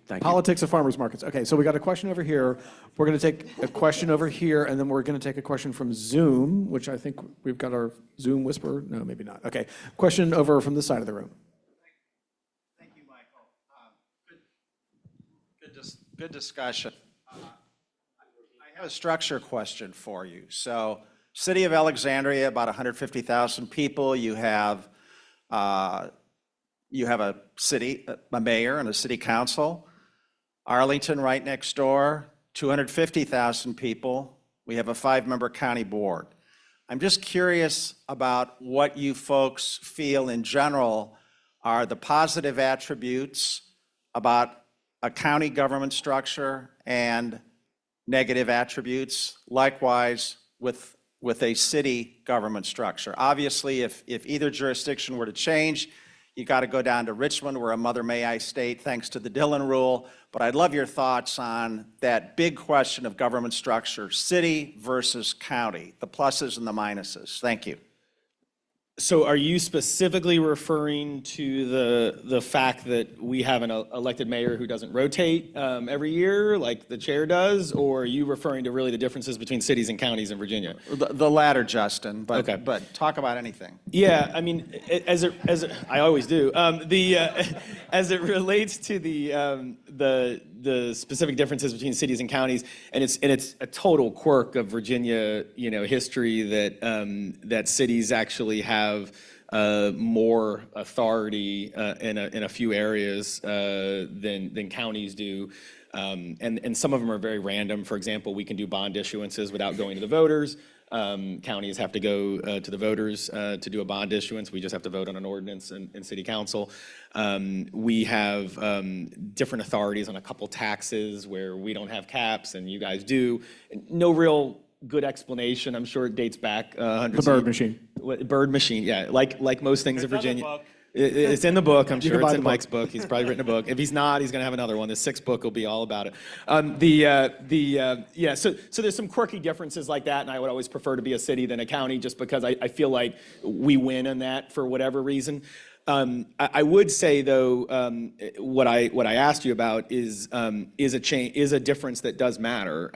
Thank you. Politics of farmers markets. Okay, so we got a question over here. We're going to take a question over here, and then we're going to take a question from Zoom, which I think we've got our Zoom whisperer. No, maybe not. Okay, question over from this side of the room. Thank you, Michael. Good discussion. I have a structure question for you. So, City of Alexandria, about 150,000 people. You have a mayor and a city council. Arlington, right next door, 250,000 people. We have a 5-member county board. I'm just curious about what you folks feel in general are the positive attributes about a county government structure and negative attributes, likewise with a city government structure. Obviously, if either jurisdiction were to change, you got to go down to Richmond, where a mother may I state, thanks to the Dillon rule. But I'd love your thoughts on that big question of government structure, city versus county, the pluses and the minuses. Thank you. So are you specifically referring to the fact that we have an elected mayor who doesn't rotate every year like the chair does, or are you referring to really the differences between cities and counties in Virginia? The latter, Justin, but, Okay. but talk about anything. Yeah, I mean, I always do. As it relates to the specific differences between cities and counties, and it's a total quirk of Virginia, history that cities actually have more authority in a few areas than counties do. And some of them are very random. For example, we can do bond issuances without going to the voters. Counties have to go to the voters to do a bond issuance. We just have to vote on an ordinance in city council. We have different authorities on a couple taxes where we don't have caps and you guys do. No real good explanation. I'm sure it dates back hundreds. The bird machine. Bird machine, yeah. Like most things in Virginia. It's in the book. I'm sure it's in Mike's book. He's probably written a book. If he's not, he's going to have another one. The sixth book will be all about it. Yeah. So there's some quirky differences like that, and I would always prefer to be a city than a county, just because I feel like we win on that for whatever reason. I would say though, what I asked you about is a difference that does matter.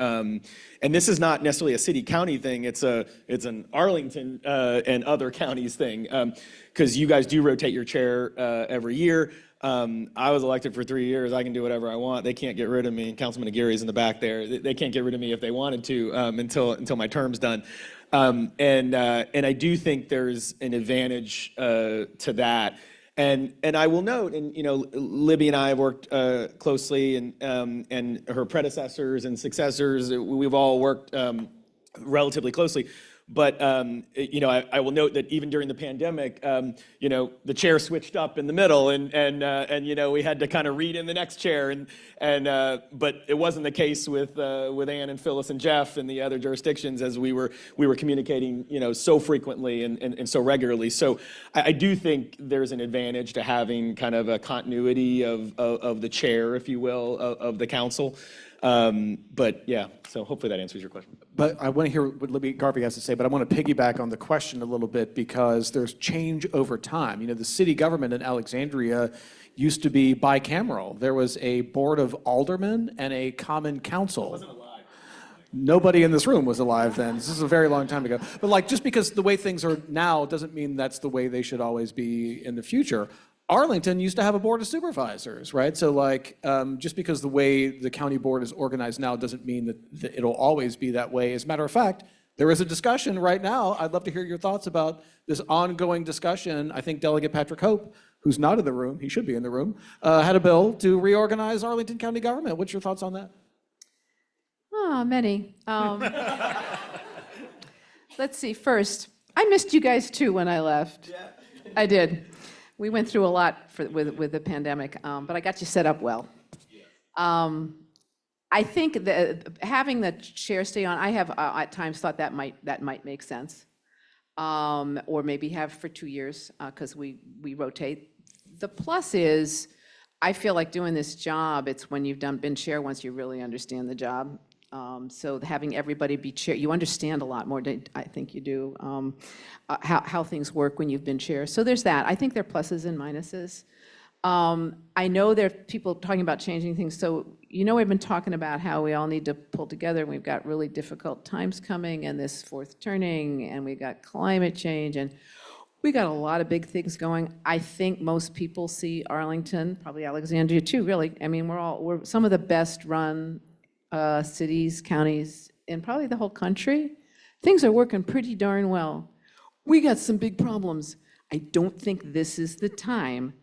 And this is not necessarily a city-county thing. It's an Arlington and other counties thing, because you guys do rotate your chair every year. I was elected for 3 years. I can do whatever I want. They can't get rid of me. Councilman Aguirre's in the back there. They can't get rid of me if they wanted to until my term's done. And I do think there's an advantage to that. And I will note, and Libby and I have worked closely, and her predecessors and successors, we've all worked relatively closely. But I will note that even during the pandemic, the chair switched up in the middle, and we had to kind of read in the next chair, but it wasn't the case with Ann and Phyllis and Jeff and the other jurisdictions, as we were communicating so frequently and so regularly. So I do think there's an advantage to having kind of a continuity of the chair, if you will, of the council. But yeah, so hopefully that answers your question. But I want to hear what Libby Garvey has to say, but I want to piggyback on the question a little bit, because there's change over time. The city government in Alexandria used to be bicameral. There was a board of aldermen and a common council. I wasn't alive. Nobody in this room was alive then. This is a very long time ago. But just because the way things are now doesn't mean that's the way they should always be in the future. Arlington used to have a board of supervisors, right? So just because the way the county board is organized now doesn't mean that it'll always be that way. As a matter of fact, there is a discussion right now. I'd love to hear your thoughts about this ongoing discussion. I think Delegate Patrick Hope, who's not in the room, he should be in the room, had a bill to reorganize Arlington County government. What's your thoughts on that? Oh, many. Let's see. First, I missed you guys too when I left. Yeah. I did. We went through a lot with the pandemic, but I got you set up well. I think that having the chair stay on, I have at times thought that might make sense, or maybe have for 2 years, because we rotate. The plus is, I feel like doing this job, it's when you've been chair once you really understand the job. So having everybody be chair, you understand a lot more, I think you do, how things work when you've been chair. So there's that. I think there are pluses and minuses. I know there are people talking about changing things. So we've been talking about how we all need to pull together. We've got really difficult times coming, and this fourth turning, and we got climate change, and we got a lot of big things going. I think most people see Arlington, probably Alexandria too, really. I mean, we're some of the best run cities, counties, in probably the whole country. Things are working pretty darn well. We got some big problems. I don't think this is the time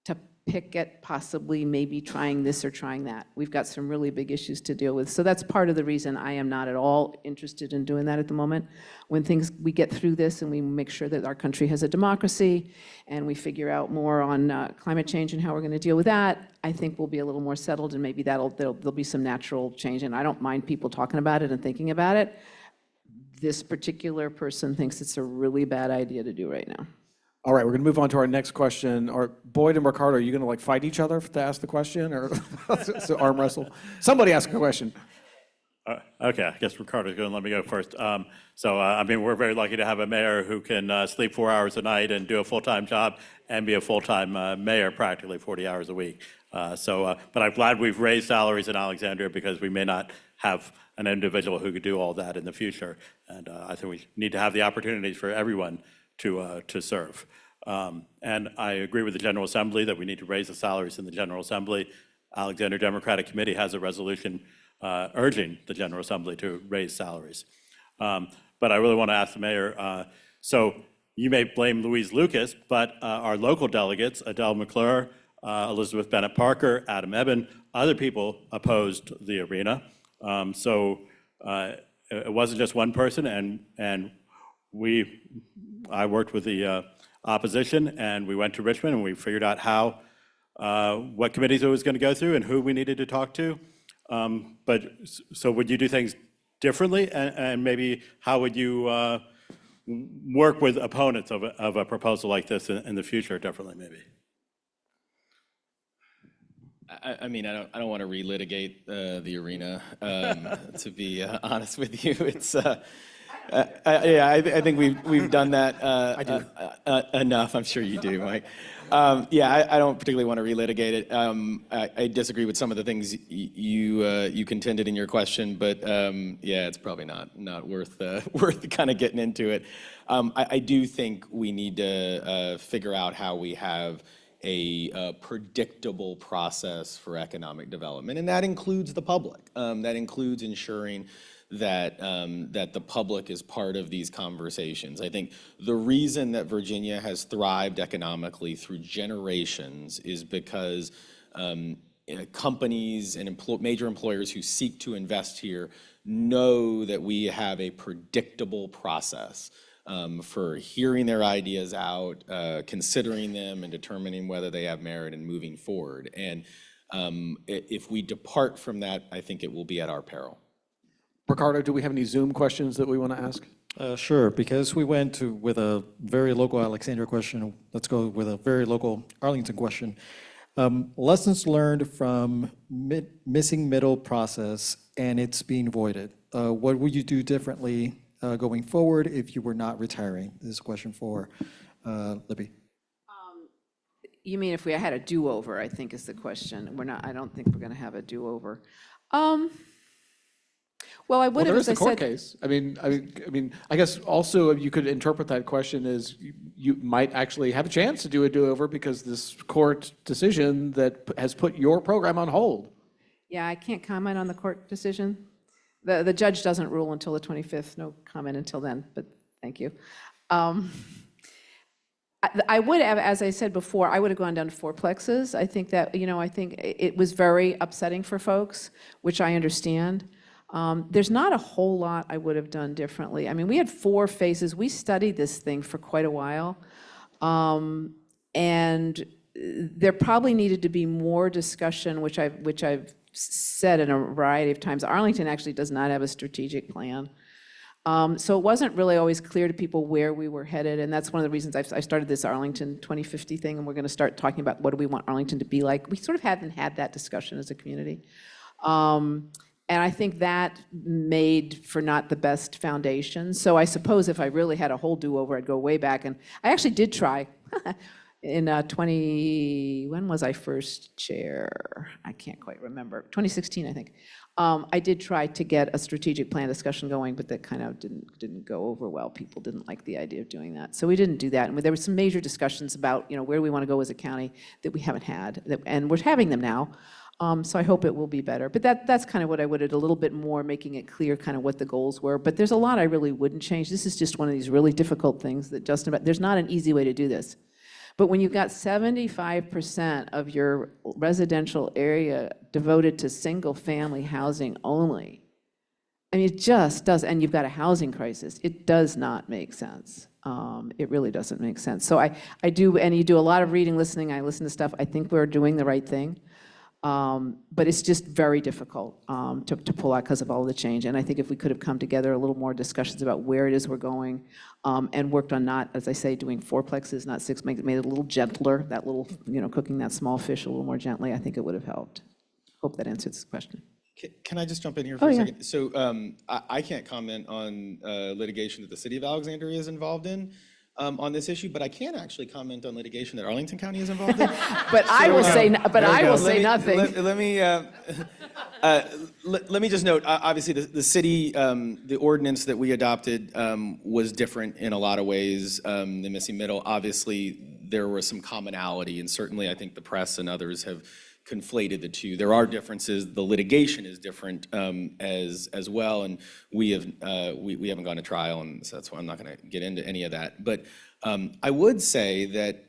to pick at possibly maybe trying this or trying that. We've got some really big issues to deal with. So that's part of the reason I am not at all interested in doing that at the moment. When we get through this and we make sure that our country has a democracy and we figure out more on climate change and how we're going to deal with that, I think we'll be a little more settled, and maybe there'll be some natural change. And I don't mind people talking about it and thinking about it. This particular person thinks it's a really bad idea to do right now. All right, we're going to move on to our next question. Boyd and Ricardo, are you going to fight each other to ask the question, or so arm wrestle? Somebody ask a question. Okay, I guess Ricardo's going to let me go first. We're very lucky to have a mayor who can sleep 4 hours a night and do a full-time job and be a full-time mayor practically 40 hours a week. But I'm glad we've raised salaries in Alexandria, because we may not have an individual who could do all that in the future. And I think we need to have the opportunities for everyone to serve. And I agree with the General Assembly that we need to raise the salaries in the General Assembly. Alexandria Democratic Committee has a resolution urging the General Assembly to raise salaries. But I really want to ask the mayor, so you may blame Louise Lucas, but our local delegates, Adele McClure, Elizabeth Bennett Parker, Adam Eben, other people opposed the arena. So it wasn't just one person, and I worked with the opposition, and we went to Richmond, and we figured out what committees it was going to go through and who we needed to talk to. So would you do things differently, and maybe how would you work with opponents of a proposal like this in the future differently, maybe? I mean, I don't want to relitigate the arena. To be honest with you, it's I think we've done that. I do enough. I'm sure you do, Mike. I don't particularly want to relitigate it. I disagree with some of the things you contended in your question, but it's probably not worth kind of getting into it. I do think we need to figure out how we have a predictable process for economic development, and that includes the public. That includes ensuring that the public is part of these conversations. I think the reason that Virginia has thrived economically through generations is because companies and major employers who seek to invest here know that we have a predictable process for hearing their ideas out, considering them, and determining whether they have merit and moving forward. And if we depart from that, I think it will be at our peril. Ricardo, do we have any Zoom questions that we want to ask? Sure, because we went with a very local Alexandria question, let's go with a very local Arlington question. Lessons learned from missing middle process and it's being voided. What would you do differently going forward if you were not retiring? This is a question for Libby. You mean if we had a do-over, I think is the question. I don't think we're going to have a do-over. Well, I would have, as I said. There is the court case. I guess also you could interpret that question as you might actually have a chance to do a do-over because this court decision that has put your program on hold. Yeah, I can't comment on the court decision. The judge doesn't rule until the 25th. No comment until then, but thank you. I would have, as I said before, I would have gone down to fourplexes. I think that, I think it was very upsetting for folks, which I understand. There's not a whole lot I would have done differently. I mean, we had 4 phases. We studied this thing for quite a while. And there probably needed to be more discussion, which I've said in a variety of times. Arlington actually does not have a strategic plan. So it wasn't really always clear to people where we were headed, and that's one of the reasons I started this Arlington 2050 thing, and we're going to start talking about what do we want Arlington to be like. We sort of haven't had that discussion as a community. And I think that made for not the best foundation. So I suppose if I really had a whole do-over, I'd go way back. And I actually did try in when was I first chair? I can't quite remember. 2016, I think. I did try to get a strategic plan discussion going, but that kind of didn't go over well. People didn't like the idea of doing that. So we didn't do that. And there were some major discussions about, where we want to go as a county that we haven't had, and we're having them now. So I hope it will be better. But that's kind of what I would have, a little bit more, making it clear kind of what the goals were. But there's a lot I really wouldn't change. This is just one of these really difficult things that there's not an easy way to do this. But when you've got 75% of your residential area devoted to single-family housing only, I mean, it just does, and you've got a housing crisis, it does not make sense. It really doesn't make sense. So I do, and you do a lot of reading, listening, I listen to stuff, I think we're doing the right thing. But it's just very difficult to pull out because of all the change. And I think if we could have come together, a little more discussions about where it is we're going, and worked on not, as I say, doing fourplexes, not 6, made it a little gentler, that little, cooking that small fish a little more gently, I think it would have helped. Hope that answers this question. Can I just jump in here for a second? So I can't comment on litigation that the city of Alexandria is involved in. On this issue, but I can actually comment on litigation that Arlington County is involved in. But I will say nothing. Let me just note. Obviously, the city, the ordinance that we adopted was different in a lot of ways. The missing middle. Obviously, there was some commonality, and certainly, I think the press and others have conflated the two. There are differences. The litigation is different as well, and we haven't gone to trial, and so that's why I'm not going to get into any of that. But I would say that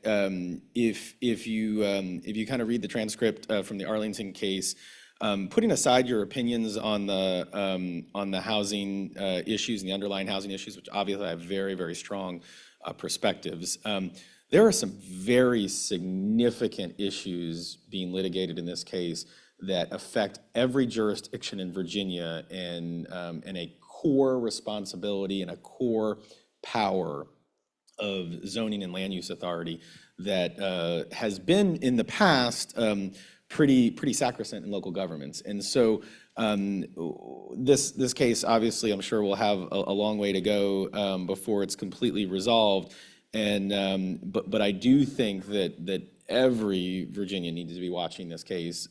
if you kind of read the transcript from the Arlington case, putting aside your opinions on the housing issues and the underlying housing issues, which obviously I have very, very strong perspectives, there are some very significant issues being litigated in this case that affect every jurisdiction in Virginia, and a core responsibility and a core power of zoning and land use authority that has been in the past pretty sacrosanct in local governments. And so this case, obviously, I'm sure will have a long way to go before it's completely resolved. And but I do think that every Virginian needs to be watching this case,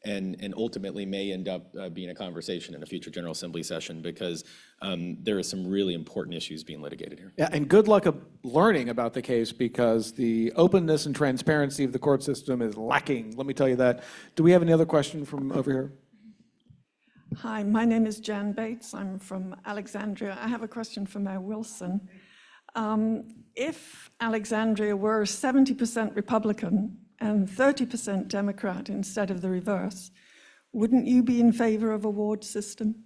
and ultimately may end up being a conversation in a future General Assembly session, because there are some really important issues being litigated here. Yeah, and good luck learning about the case, because the openness and transparency of the court system is lacking. Let me tell you that. Do we have any other question from over here? Hi, my name is Jan Bates. I'm from Alexandria. I have a question for Mayor Wilson. If Alexandria were 70% Republican and 30% Democrat instead of the reverse, wouldn't you be in favor of a ward system?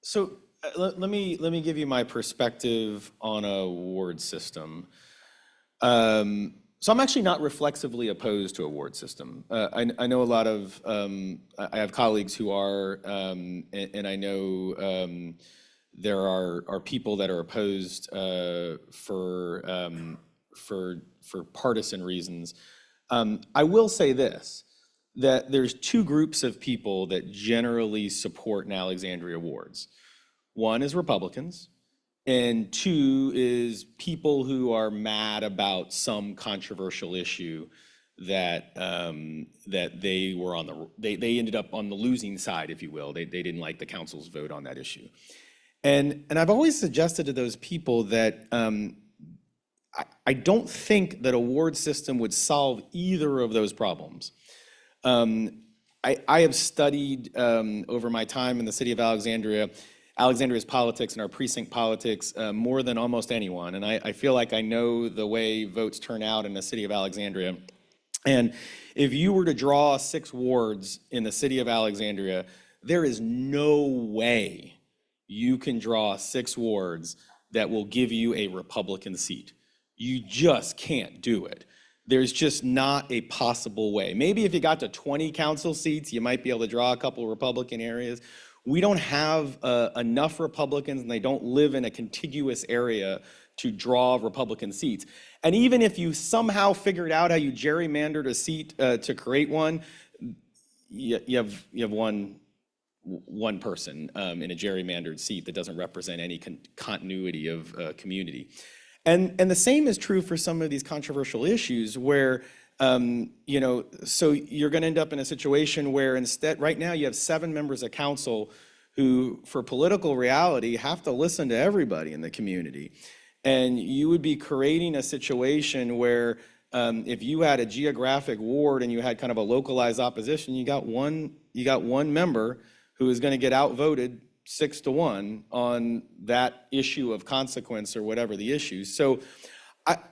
So let me give you my perspective on a ward system. So I'm actually not reflexively opposed to a ward system. I know a lot of, I have colleagues who are, and I know there are people that are opposed for partisan reasons. I will say this, that there's two groups of people that generally support in Alexandria wards. One is Republicans, and two is people who are mad about some controversial issue that that they were on they ended up on the losing side, if you will. They didn't like the council's vote on that issue. And I've always suggested to those people that I don't think that a ward system would solve either of those problems. I have studied over my time in the city of Alexandria's politics and our precinct politics more than almost anyone. And I feel like I know the way votes turn out in the city of Alexandria. And if you were to draw 6 wards in the city of Alexandria, there is no way you can draw 6 wards that will give you a Republican seat. You just can't do it. There's just not a possible way. Maybe if you got to 20 council seats, you might be able to draw a couple Republican areas. We don't have enough Republicans, and they don't live in a contiguous area to draw Republican seats. And even if you somehow figured out how you gerrymandered a seat to create one, you have one person in a gerrymandered seat that doesn't represent any continuity of community. And the same is true for some of these controversial issues where, so you're going to end up in a situation where instead, right now you have 7 members of council who, for political reality, have to listen to everybody in the community. And you would be creating a situation where if you had a geographic ward and you had kind of a localized opposition, you got one member who is going to get outvoted 6-1 on that issue of consequence or whatever the issue. So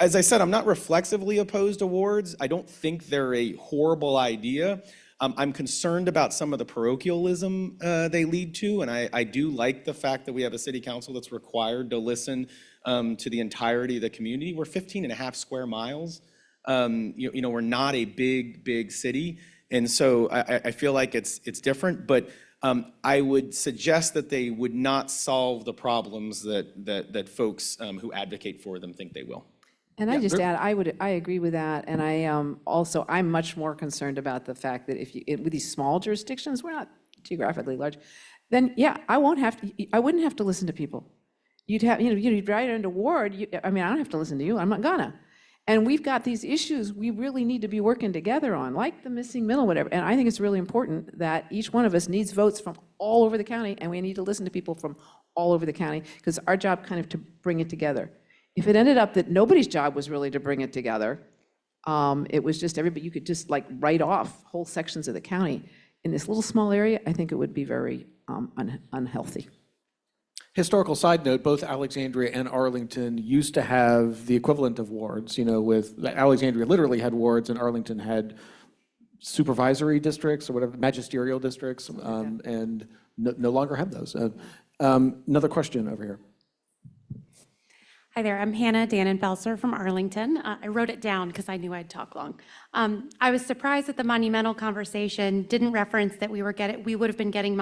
as I said, I'm not reflexively opposed to wards. I don't think they're a horrible idea. I'm concerned about some of the parochialism they lead to, and I do like the fact that we have a city council that's required to listen to the entirety of the community. We're 15.5 square miles. We're not a big city, and so I feel like it's different, but I would suggest that they would not solve the problems that folks who advocate for them think they will. And I just add, I agree with that, and I'm much more concerned about the fact that with these small jurisdictions, we're not geographically large, then yeah, I wouldn't have to listen to people. You'd write it into ward. I don't have to listen to you. I'm not gonna. And we've got these issues we really need to be working together on, like the missing middle, whatever. And I think it's really important that each one of us needs votes from all over the county, and we need to listen to people from all over the county, because our job kind of to bring it together. If it ended up that nobody's job was really to bring it together, It was just everybody, you could just like write off whole sections of the county. In this little small area, I think it would be very unhealthy. Historical side note, both Alexandria and Arlington used to have the equivalent of wards, with Alexandria literally had wards and Arlington had supervisory districts or whatever, magisterial districts, and no longer have those. Another question over here. Hi there, I'm Hannah Dannenfelser from Arlington. I wrote it down because I knew I'd talk long. I was surprised that the monumental conversation didn't reference that we would have been getting,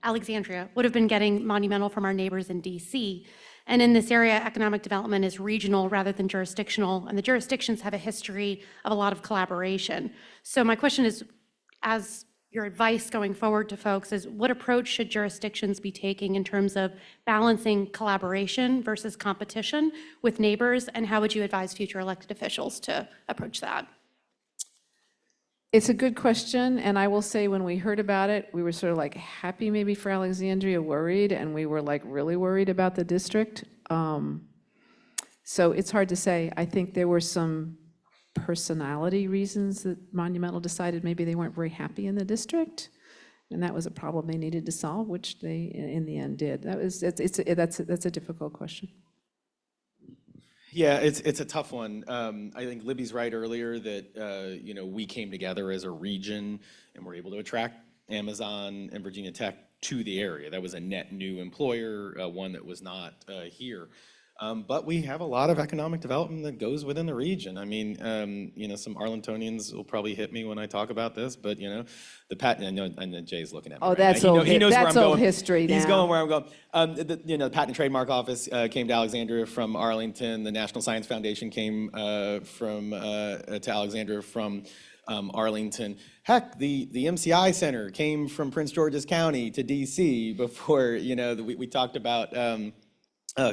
Alexandria would have been getting monumental from our neighbors in DC. And in this area, economic development is regional rather than jurisdictional, and the jurisdictions have a history of a lot of collaboration. So my question is, as your advice going forward to folks, is what approach should jurisdictions be taking in terms of balancing collaboration versus competition with neighbors, and how would you advise future elected officials to approach that? It's a good question, and I will say when we heard about it, we were sort of like happy maybe for Alexandria, worried, and we were like really worried about the district. So it's hard to say. I think there were some personality reasons that Monumental decided maybe they weren't very happy in the district, and that was a problem they needed to solve, which they in the end did. That's a difficult question. Yeah, it's a tough one. I think Libby's right earlier that we came together as a region and were able to attract Amazon and Virginia Tech to the area. That was a net new employer, one that was not here. But we have a lot of economic development that goes within the region. I mean, some Arlingtonians will probably hit me when I talk about this, but the patent. I know Jay's looking at me. Oh, right that's now. old. He knows That's where I'm old going. history now. He's going where I'm going. The Patent and Trademark Office came to Alexandria from Arlington. The National Science Foundation came to Alexandria from Arlington. Heck, the MCI Center came from Prince George's County to DC before we talked about.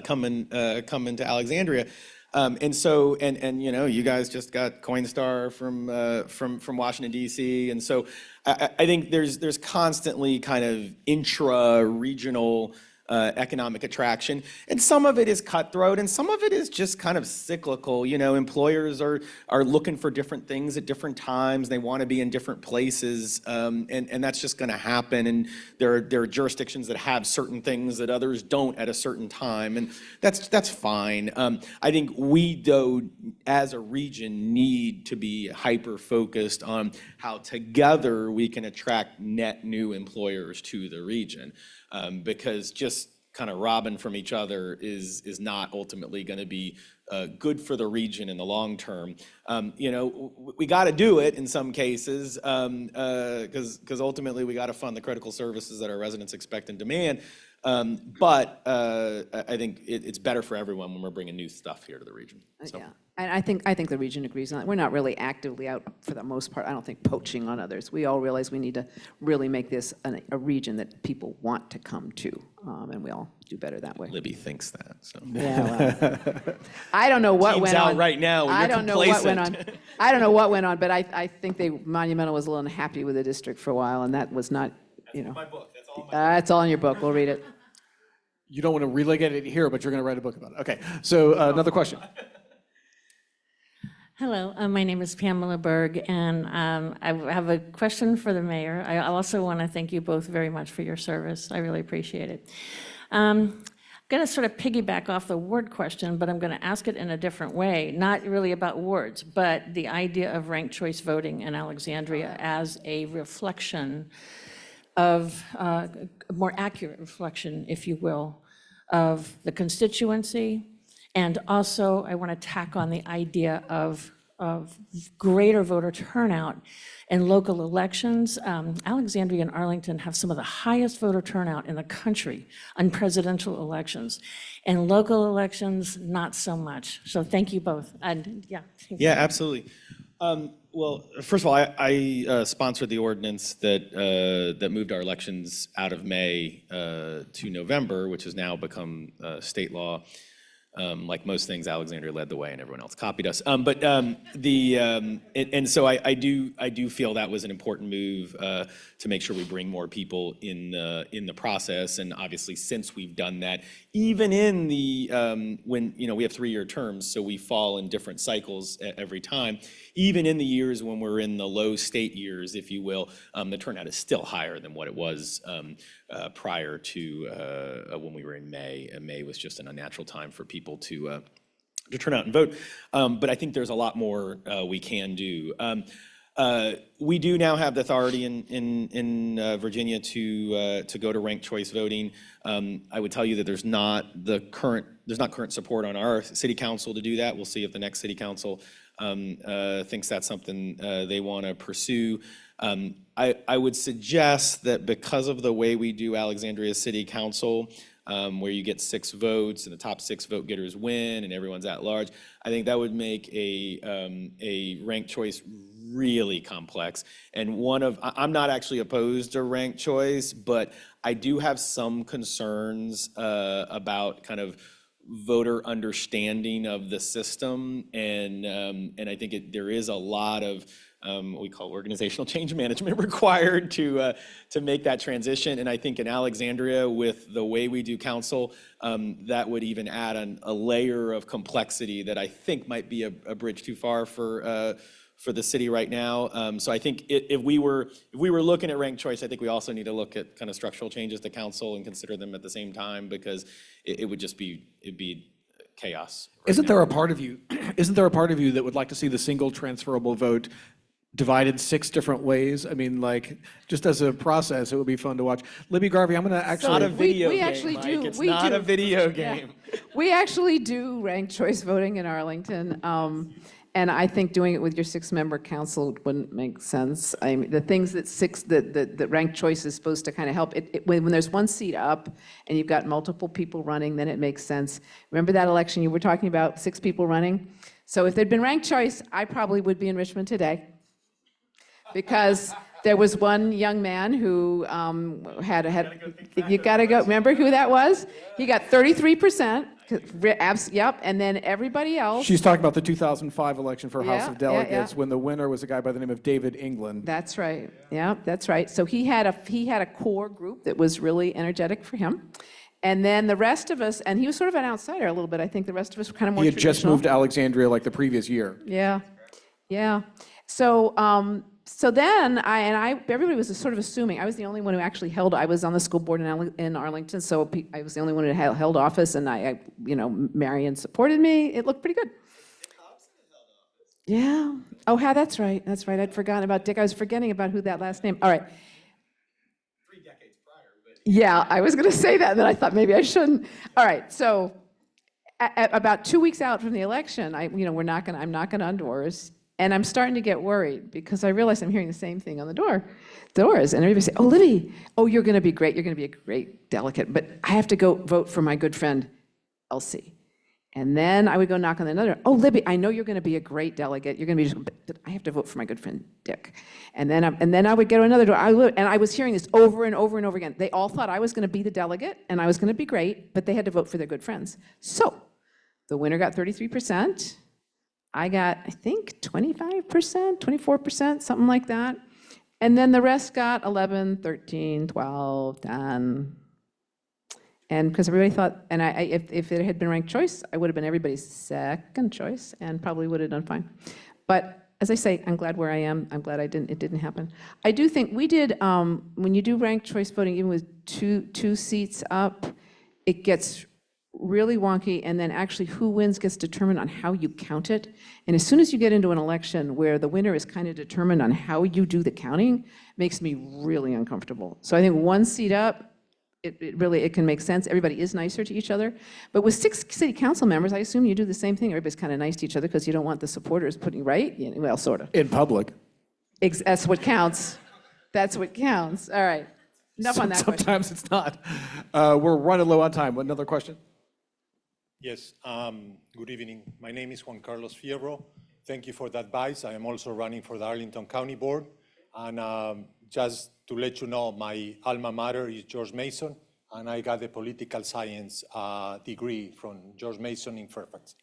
Coming to Alexandria, and so you guys just got Coinstar from Washington D.C. and so I think there's constantly kind of intra-regional economic attraction, and some of it is cutthroat, and some of it is just kind of cyclical. Employers are looking for different things at different times. They want to be in different places, and that's just going to happen. And there are jurisdictions that have certain things that others don't at a certain time, and that's fine. I think we, though, as a region, need to be hyper focused on how together we can attract net new employers to the region. Because just kind of robbing from each other is not ultimately going to be good for the region in the long term. We got to do it in some cases because ultimately we got to fund the critical services that our residents expect and demand. But I think it's better for everyone when we're bringing new stuff here to the region. So. Yeah, and I think the region agrees on that. We're not really actively out, for the most part, I don't think, poaching on others. We all realize we need to really make this a region that people want to come to, and we all do better that way. Libby thinks that. So. Yeah, well, I don't know what Team's went out on. right now. I don't know what went on. I don't know what went on, but I think Monumental was a little unhappy with the district for a while, and that was not, My book. That's all. That's all in your book. We'll read it. You don't want to relegate it here, but you're going to write a book about it. Okay, so another question. Hello, my name is Pamela Berg, and I have a question for the mayor. I also want to thank you both very much for your service. I really appreciate it. I'm going to sort of piggyback off the ward question, but I'm going to ask it in a different way, not really about wards, but the idea of ranked choice voting in Alexandria as a reflection of, a more accurate reflection, if you will, of the constituency. And also, I want to tack on the idea of greater voter turnout in local elections. Alexandria and Arlington have some of the highest voter turnout in the country on presidential elections. And local elections, not so much. So thank you both. And yeah. Yeah, absolutely. Well, first of all, I sponsored the ordinance that moved our elections out of May to November, which has now become state law. Like most things, Alexandria led the way and everyone else copied us. So I do feel that was an important move to make sure we bring more people in the process. And obviously, since we've done that, even in the when we have 3-year terms, so we fall in different cycles every time. Even in the years when we're in the low state years, if you will, the turnout is still higher than what it was prior to when we were in May. May was just an unnatural time for people to turn out and vote. But I think there's a lot more we can do. We do now have the authority in Virginia to go to ranked choice voting. I would tell you that there's not current support on our city council to do that. We'll see if the next city council thinks that's something they want to pursue. I would suggest that because of the way we do Alexandria City Council, where you get 6 votes and the top 6 vote getters win and everyone's at large, I think that would make a ranked choice really complex. And I'm not actually opposed to ranked choice, but I do have some concerns about kind of voter understanding of the system, and I think there is a lot of what we call organizational change management required to make that transition. And I think in Alexandria, with the way we do council, that would even add a layer of complexity that I think might be a bridge too far for the city right now. So I think if we were looking at ranked choice, I think we also need to look at kind of structural changes to council and consider them at the same time, because it would just be chaos. Isn't there a part of you that would like to see the single transferable vote divided 6 different ways? I mean, like, just as a process, it would be fun to watch. Libby Garvey, I'm going to actually... It's not a video game, actually Mike. do. It's We not do. a video game. Yeah. We actually do ranked choice voting in Arlington. And I think doing it with your 6-member council wouldn't make sense. I mean, the things that ranked choice is supposed to kind of help, when there's 1 seat up and you've got multiple people running, then it makes sense. Remember that election you were talking about, 6 people running? So if there'd been ranked choice, I probably would be in Richmond today. Because there was one young man who you gotta go, remember who that was? He got 33%. Yep, and then everybody else. She's talking about the 2005 election for House of Yeah, Delegates, yeah. when the winner was a guy by the name of David England. That's right. Yeah, that's right. So he had a core group that was really energetic for him. And then the rest of us, and he was sort of an outsider a little bit. I think the rest of us were kind of more He had just traditional. moved to Alexandria like the previous year. Yeah, yeah. So then everybody was sort of assuming, I was the only one who actually I was on the school board in Arlington, so I was the only one who held office, and Marion supported me. It looked pretty good. Yeah. Oh, that's right. That's right. I'd forgotten about Dick. I was forgetting about who that last name. All right. 3 decades prior, but... Yeah, I was going to say that, and then I thought maybe I shouldn't. All right. So about 2 weeks out from the election, I'm knocking on doors. And I'm starting to get worried because I realize I'm hearing the same thing on the doors. And everybody say, "Oh, Libby, you're going to be great. You're going to be a great delegate. But I have to go vote for my good friend, Elsie." And then I would go knock on another. "Oh, Libby, I know you're going to be a great delegate. You're going to be. But I have to vote for my good friend, Dick." And then I would go to another door. And I was hearing this over and over and over again. They all thought I was going to be the delegate and I was going to be great, but they had to vote for their good friends. So the winner got 33%. I got, I think, 25%, 24%, something like that. And then the rest got 11, 13, 12, 10. And because everybody thought, and if it had been ranked choice, I would have been everybody's second choice and probably would have done fine. But as I say, I'm glad where I am. I'm glad it didn't happen. I do think we did, when you do ranked choice voting, even with two seats up, it gets really wonky, and then actually who wins gets determined on how you count it. And as soon as you get into an election where the winner is kind of determined on how you do the counting, makes me really uncomfortable. So I think 1 seat up, it can make sense. Everybody is nicer to each other. But with 6 city council members, I assume you do the same thing. Everybody's kind of nice to each other because you don't want the supporters putting, right? Well, sort of. In public. That's what counts. That's what counts. All right. Enough on that question. Sometimes it's not. We're running low on time. Another question? Yes, good evening. My name is Juan Carlos Fierro. Thank you for the advice. I am also running for the Arlington County Board. And just to let you know, my alma mater is George Mason. and I got a political science degree from George Mason in Fairfax.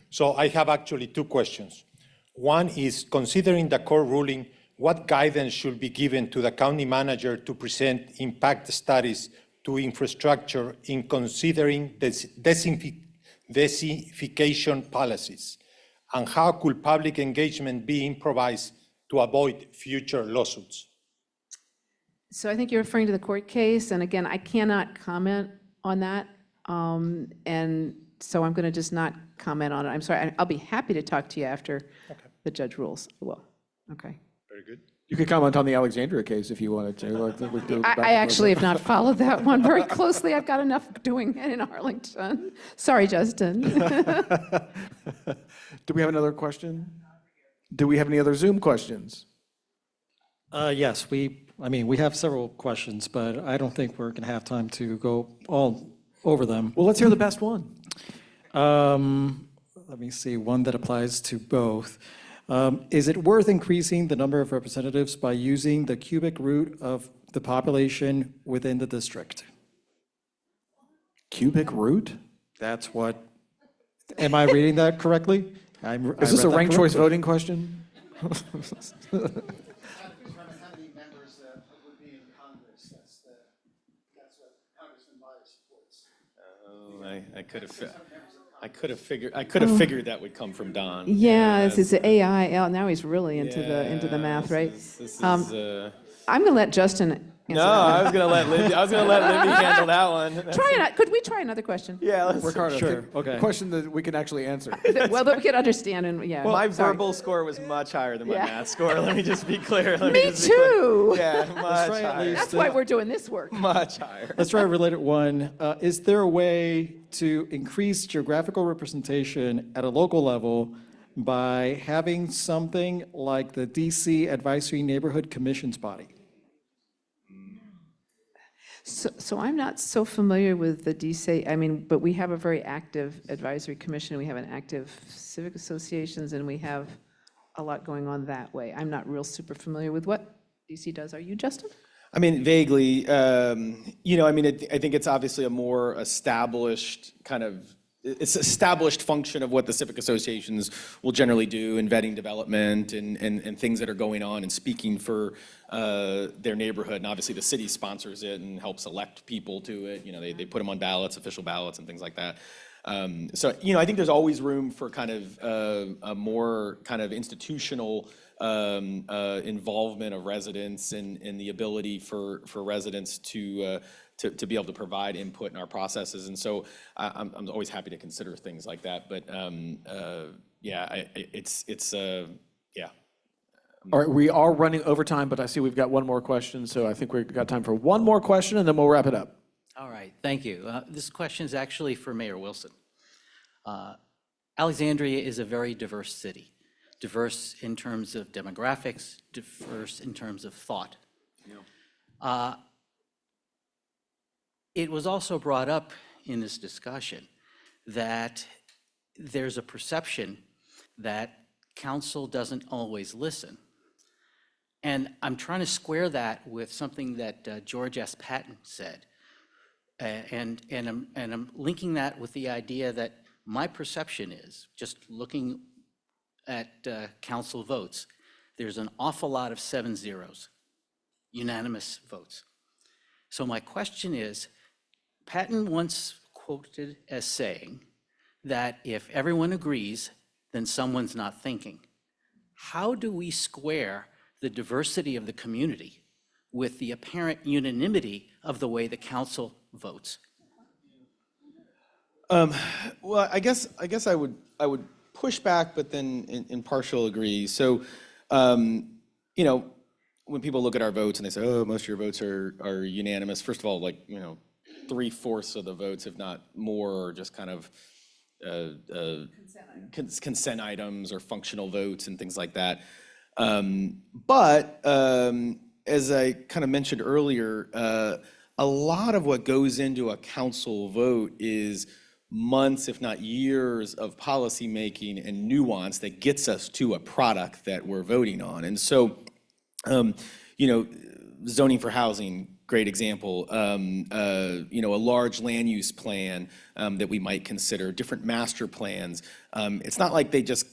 So I have actually two questions. One is, considering the court ruling, what guidance should be given to the county manager to present impact studies to infrastructure in considering densification policies? And how could public engagement be improvised to avoid future lawsuits? So I think you're referring to the court case, and again, I cannot comment on that. And so I'm going to just not comment on it. I'm sorry. I'll be happy to talk to you after the judge rules. I will. Okay. Very good. You could comment on the Alexandria case if you wanted to. I actually have not followed that one very closely. I've got enough doing it in Arlington. Sorry, Justin. Do we have another question? Do we have any other Zoom questions? Yes, we have several questions, but I don't think we're going to have time to go all over them. Well, let's hear the best one. Let me see, one that applies to both. Is it worth increasing the number of representatives by using the cubic root of the population within the district? Cubic root? That's what, am I reading that correctly? Is this a ranked choice voting question? I could have figured that would come from Don. Yeah, this is AI. Now he's really into the math, right? I'm going to let Justin answer No, that. I was gonna let Libby handle that one. Could we try another question? Yeah, let's. Ricardo, Sure, okay. a question that we can actually answer. Well, that we can understand and, yeah. My sorry. verbal score was much higher than my Yeah. math score. Let me just be clear. Me too. Yeah, much try at higher. least That's why we're doing this work. Much higher. Let's try a related one. Is there a way to increase geographical representation at a local level by having something like the DC Advisory Neighborhood Commissions body? So I'm not so familiar with the DC, but we have a very active advisory commission, we have an active civic associations, and we have a lot going on that way. I'm not real super familiar with what DC does. Are you, Justin? Vaguely, I think it's obviously a more established it's established function of what the civic associations will generally do in vetting development and things that are going on and speaking for their neighborhood. And obviously the city sponsors it and helps elect people to it. They put them on ballots, official ballots and things like that. So I think there's always room for a more institutional involvement of residents and the ability for residents to be able to provide input in our processes. And so I'm always happy to consider things like that. But yeah. All right, we are running over time, but I see we've got one more question, so I think we've got time for one more question, and then we'll wrap it up. All right, thank you. This question is actually for Mayor Wilson. Alexandria is a very diverse city, diverse in terms of demographics, diverse in terms of thought. It was also brought up in this discussion that there's a perception that council doesn't always listen. And I'm trying to square that with something that George S. Patton said. And I'm linking that with the idea that my perception is, just looking at council votes, there's an awful lot of 7-0s, unanimous votes. So my question is, Patton once quoted as saying that if everyone agrees, then someone's not thinking. How do we square the diversity of the community with the apparent unanimity of the way the council votes? Well, I guess I would push back, but then in partial agree. So, when people look at our votes and they say, "Oh, most of your votes are unanimous," first of all, 3/4 of the votes, if not more, are just consent items or functional votes and things like that. But as I mentioned earlier, a lot of what goes into a council vote is months, if not years, of policy making and nuance that gets us to a product that we're voting on. And so, zoning for housing, great example. You know, a large land use plan that we might consider, different master plans. It's not like they just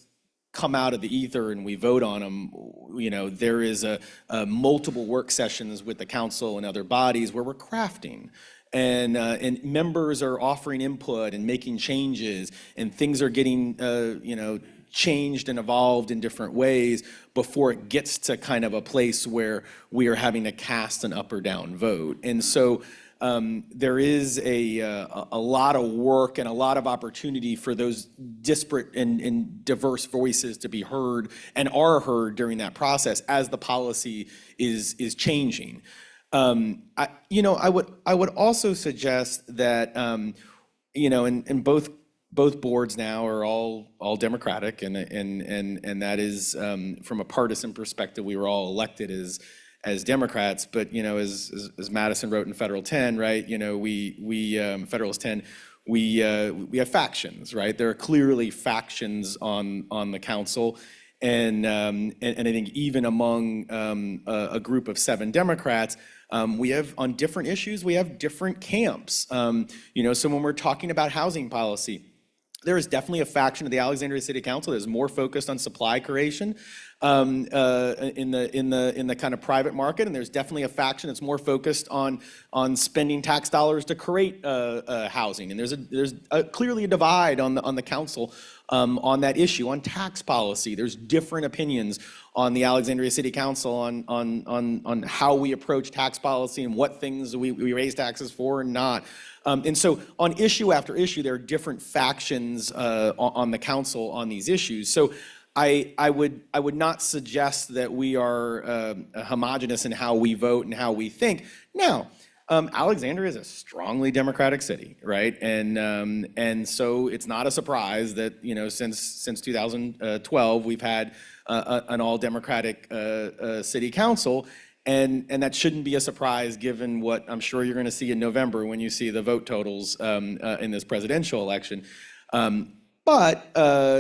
come out of the ether and we vote on them. You know, there is a multiple work sessions with the council and other bodies where we're crafting. And members are offering input and making changes, and things are getting, you know, changed and evolved in different ways before it gets to kind of a place where we are having to cast an up or down vote. And so there is a lot of work and a lot of opportunity for those disparate and diverse voices to be heard and are heard during that process as the policy is changing. You know, I would also suggest that, you know, and both boards now are all Democratic, and that is from a partisan perspective, we were all elected as Democrats. But you know, as Madison wrote in Federal 10, right? You know, we Federalist 10, we have factions, right? There are clearly factions on the council. And I think even among a group of 7 Democrats, we have, on different issues, we have different camps. You know, so when we're talking about housing policy, there is definitely a faction of the Alexandria City Council that is more focused on supply creation in the kind of private market, and there's definitely a faction that's more focused on spending tax dollars to create housing. And there's clearly a divide on the council on that issue. On tax policy, there's different opinions on the Alexandria City Council on how we approach tax policy and what things we raise taxes for and not. And so on issue after issue, there are different factions on the council on these issues. So I would not suggest that we are homogenous in how we vote and how we think. Now, Alexandria is a strongly Democratic city, right? And so it's not a surprise that, you know, since 2012 we've had an all Democratic city council. And that shouldn't be a surprise given what I'm sure you're going to see in November when you see the vote totals in this presidential election. But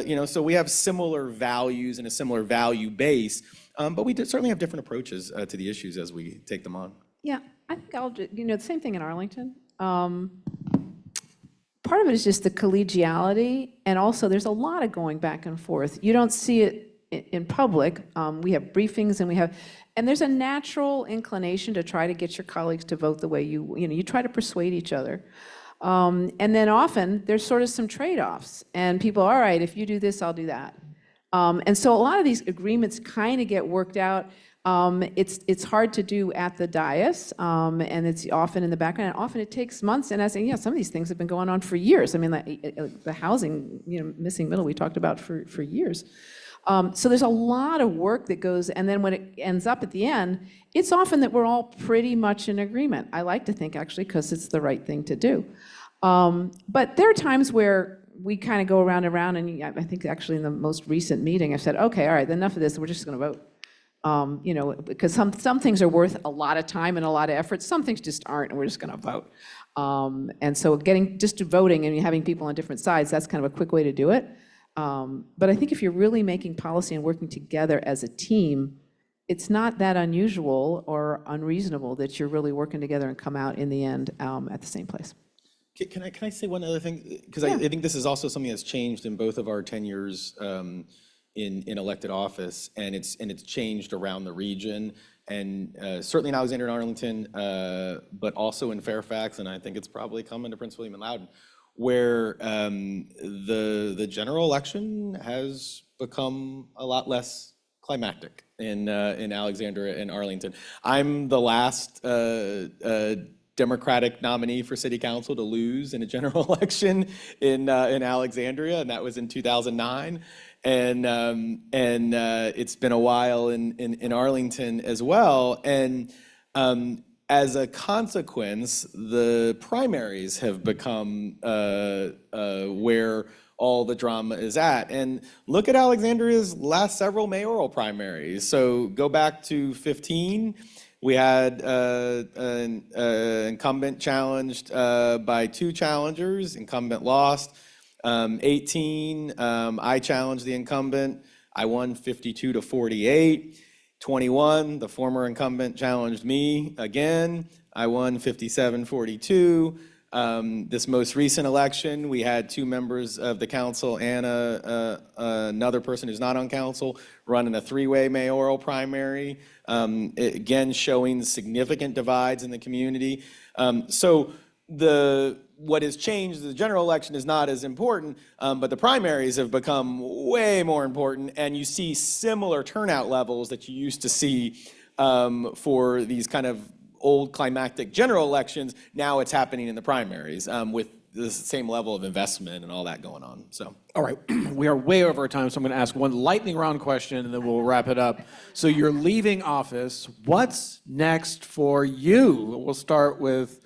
you know, so we have similar values and a similar value base, but we certainly have different approaches to the issues as we take them on. Yeah, I think you know, the same thing in Arlington. Part of it is just the collegiality, and also there's a lot of going back and forth. You don't see it in public. We have briefings and there's a natural inclination to try to get your colleagues to vote the way you try to persuade each other. And then often there's sort of some trade-offs, and people, all right, if you do this, I'll do that. And so a lot of these agreements kind of get worked out. It's hard to do at the dais, and it's often in the background, and often it takes months. And I say, yeah, some of these things have been going on for years. I mean, the housing, you know, missing middle, we talked about for years. So there's a lot of work that goes, and then when it ends up at the end, it's often that we're all pretty much in agreement. I like to think, actually, because it's the right thing to do. But there are times where we kind of go around and around, and I think actually in the most recent meeting, I said, okay, all right, enough of this, we're just going to vote. You know, because some things are worth a lot of time and a lot of effort. Some things just aren't, and we're just going to vote. And so getting just to voting and having people on different sides, that's kind of a quick way to do it. But I think if you're really making policy and working together as a team, it's not that unusual or unreasonable that you're really working together and come out in the end at the same place. Can I say one other thing? Because I think this is also something that's changed in both of our tenures in elected office, and it's changed around the region, and certainly in Alexandria and Arlington, but also in Fairfax, and I think it's probably coming to Prince William and Loudoun, where the general election has become a lot less climactic in Alexandria and Arlington. I'm the last Democratic nominee for city council to lose in a general election in Alexandria, and that was in 2009. And it's been a while in Arlington as well. And as a consequence, the primaries have become where all the drama is at. And look at Alexandria's last several mayoral primaries. So go back to 15. We had an incumbent challenged by 2 challengers. Incumbent lost. 18, I challenged the incumbent. I won 52-48. 21, the former incumbent challenged me again. I won 57-42. This most recent election, we had 2 members of the council and another person who's not on council running a 3-way mayoral primary, again showing significant divides in the community. So what has changed, the general election is not as important, but the primaries have become way more important, and you see similar turnout levels that you used to see for these kind of old climactic general elections. Now it's happening in the primaries with the same level of investment and all that going on. So, All right, we are way over time, so I'm going to ask one lightning round question, and then we'll wrap it up. So you're leaving office. What's next for you? We'll start with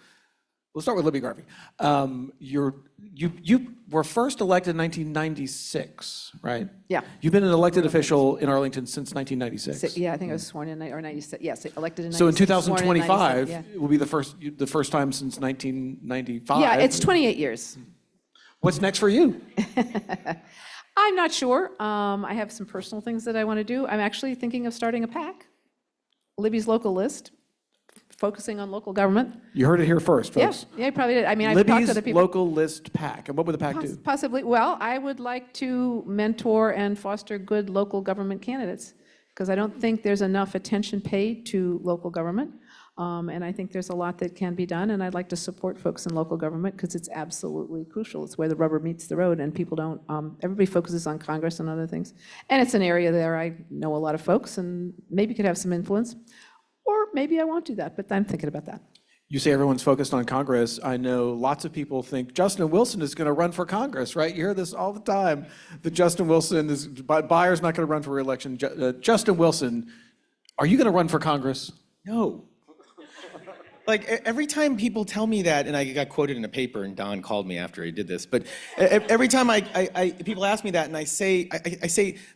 Libby Garvey. You were first elected in 1996, right? Yeah. You've been an elected official in Arlington since 1996. Yeah, I think I was sworn in, or 96, yes, elected in 96. So in sworn in 2025, 97, yeah. it will be the first time since 1995. Yeah, it's 28 years. What's next for you? I'm not sure. I have some personal things that I want to do. I'm actually thinking of starting a PAC, Libby's Local List, focusing on local government. You heard it here first, folks. Yeah, I probably did. I mean, I've talked to Libby's other people. Local List PAC. And what would the PAC do? Possibly, well, I would like to mentor and foster good local government candidates, because I don't think there's enough attention paid to local government. And I think there's a lot that can be done, and I'd like to support folks in local government because it's absolutely crucial. It's where the rubber meets the road, and people don't, everybody focuses on Congress and other things. And it's an area there I know a lot of folks and maybe could have some influence. Or maybe I won't do that, but I'm thinking about that. You say everyone's focused on Congress. I know lots of people think Justin Wilson is going to run for Congress, right? You hear this all the time, that Justin Wilson is, Byers not going to run for re-election. Justin Wilson, are you going to run for Congress? no. Like, every time people tell me that, and I got quoted in a paper, and Don called me after I did this, but every time people ask me that, and I say,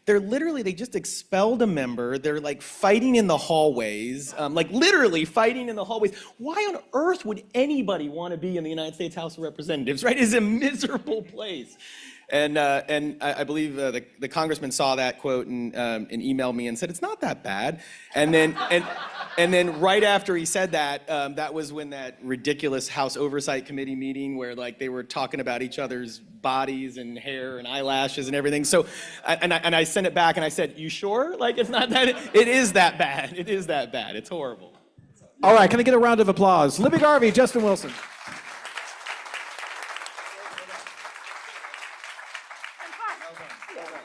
they're literally, they just expelled a member, they're like fighting in the hallways, like literally fighting in the hallways. Why on earth would anybody want to be in the United States House of Representatives, right? It's a miserable place. And I believe the congressman saw that quote and emailed me and said, it's not that bad. And then right after he said that, that was when that ridiculous House Oversight Committee meeting where like they were talking about each other's bodies and hair and eyelashes and everything. So, and I sent it back and I said, you sure? Like, it's not that, it is that bad. It is that bad. It's horrible. All right, can I get a round of applause? Libby Garvey, Justin Wilson.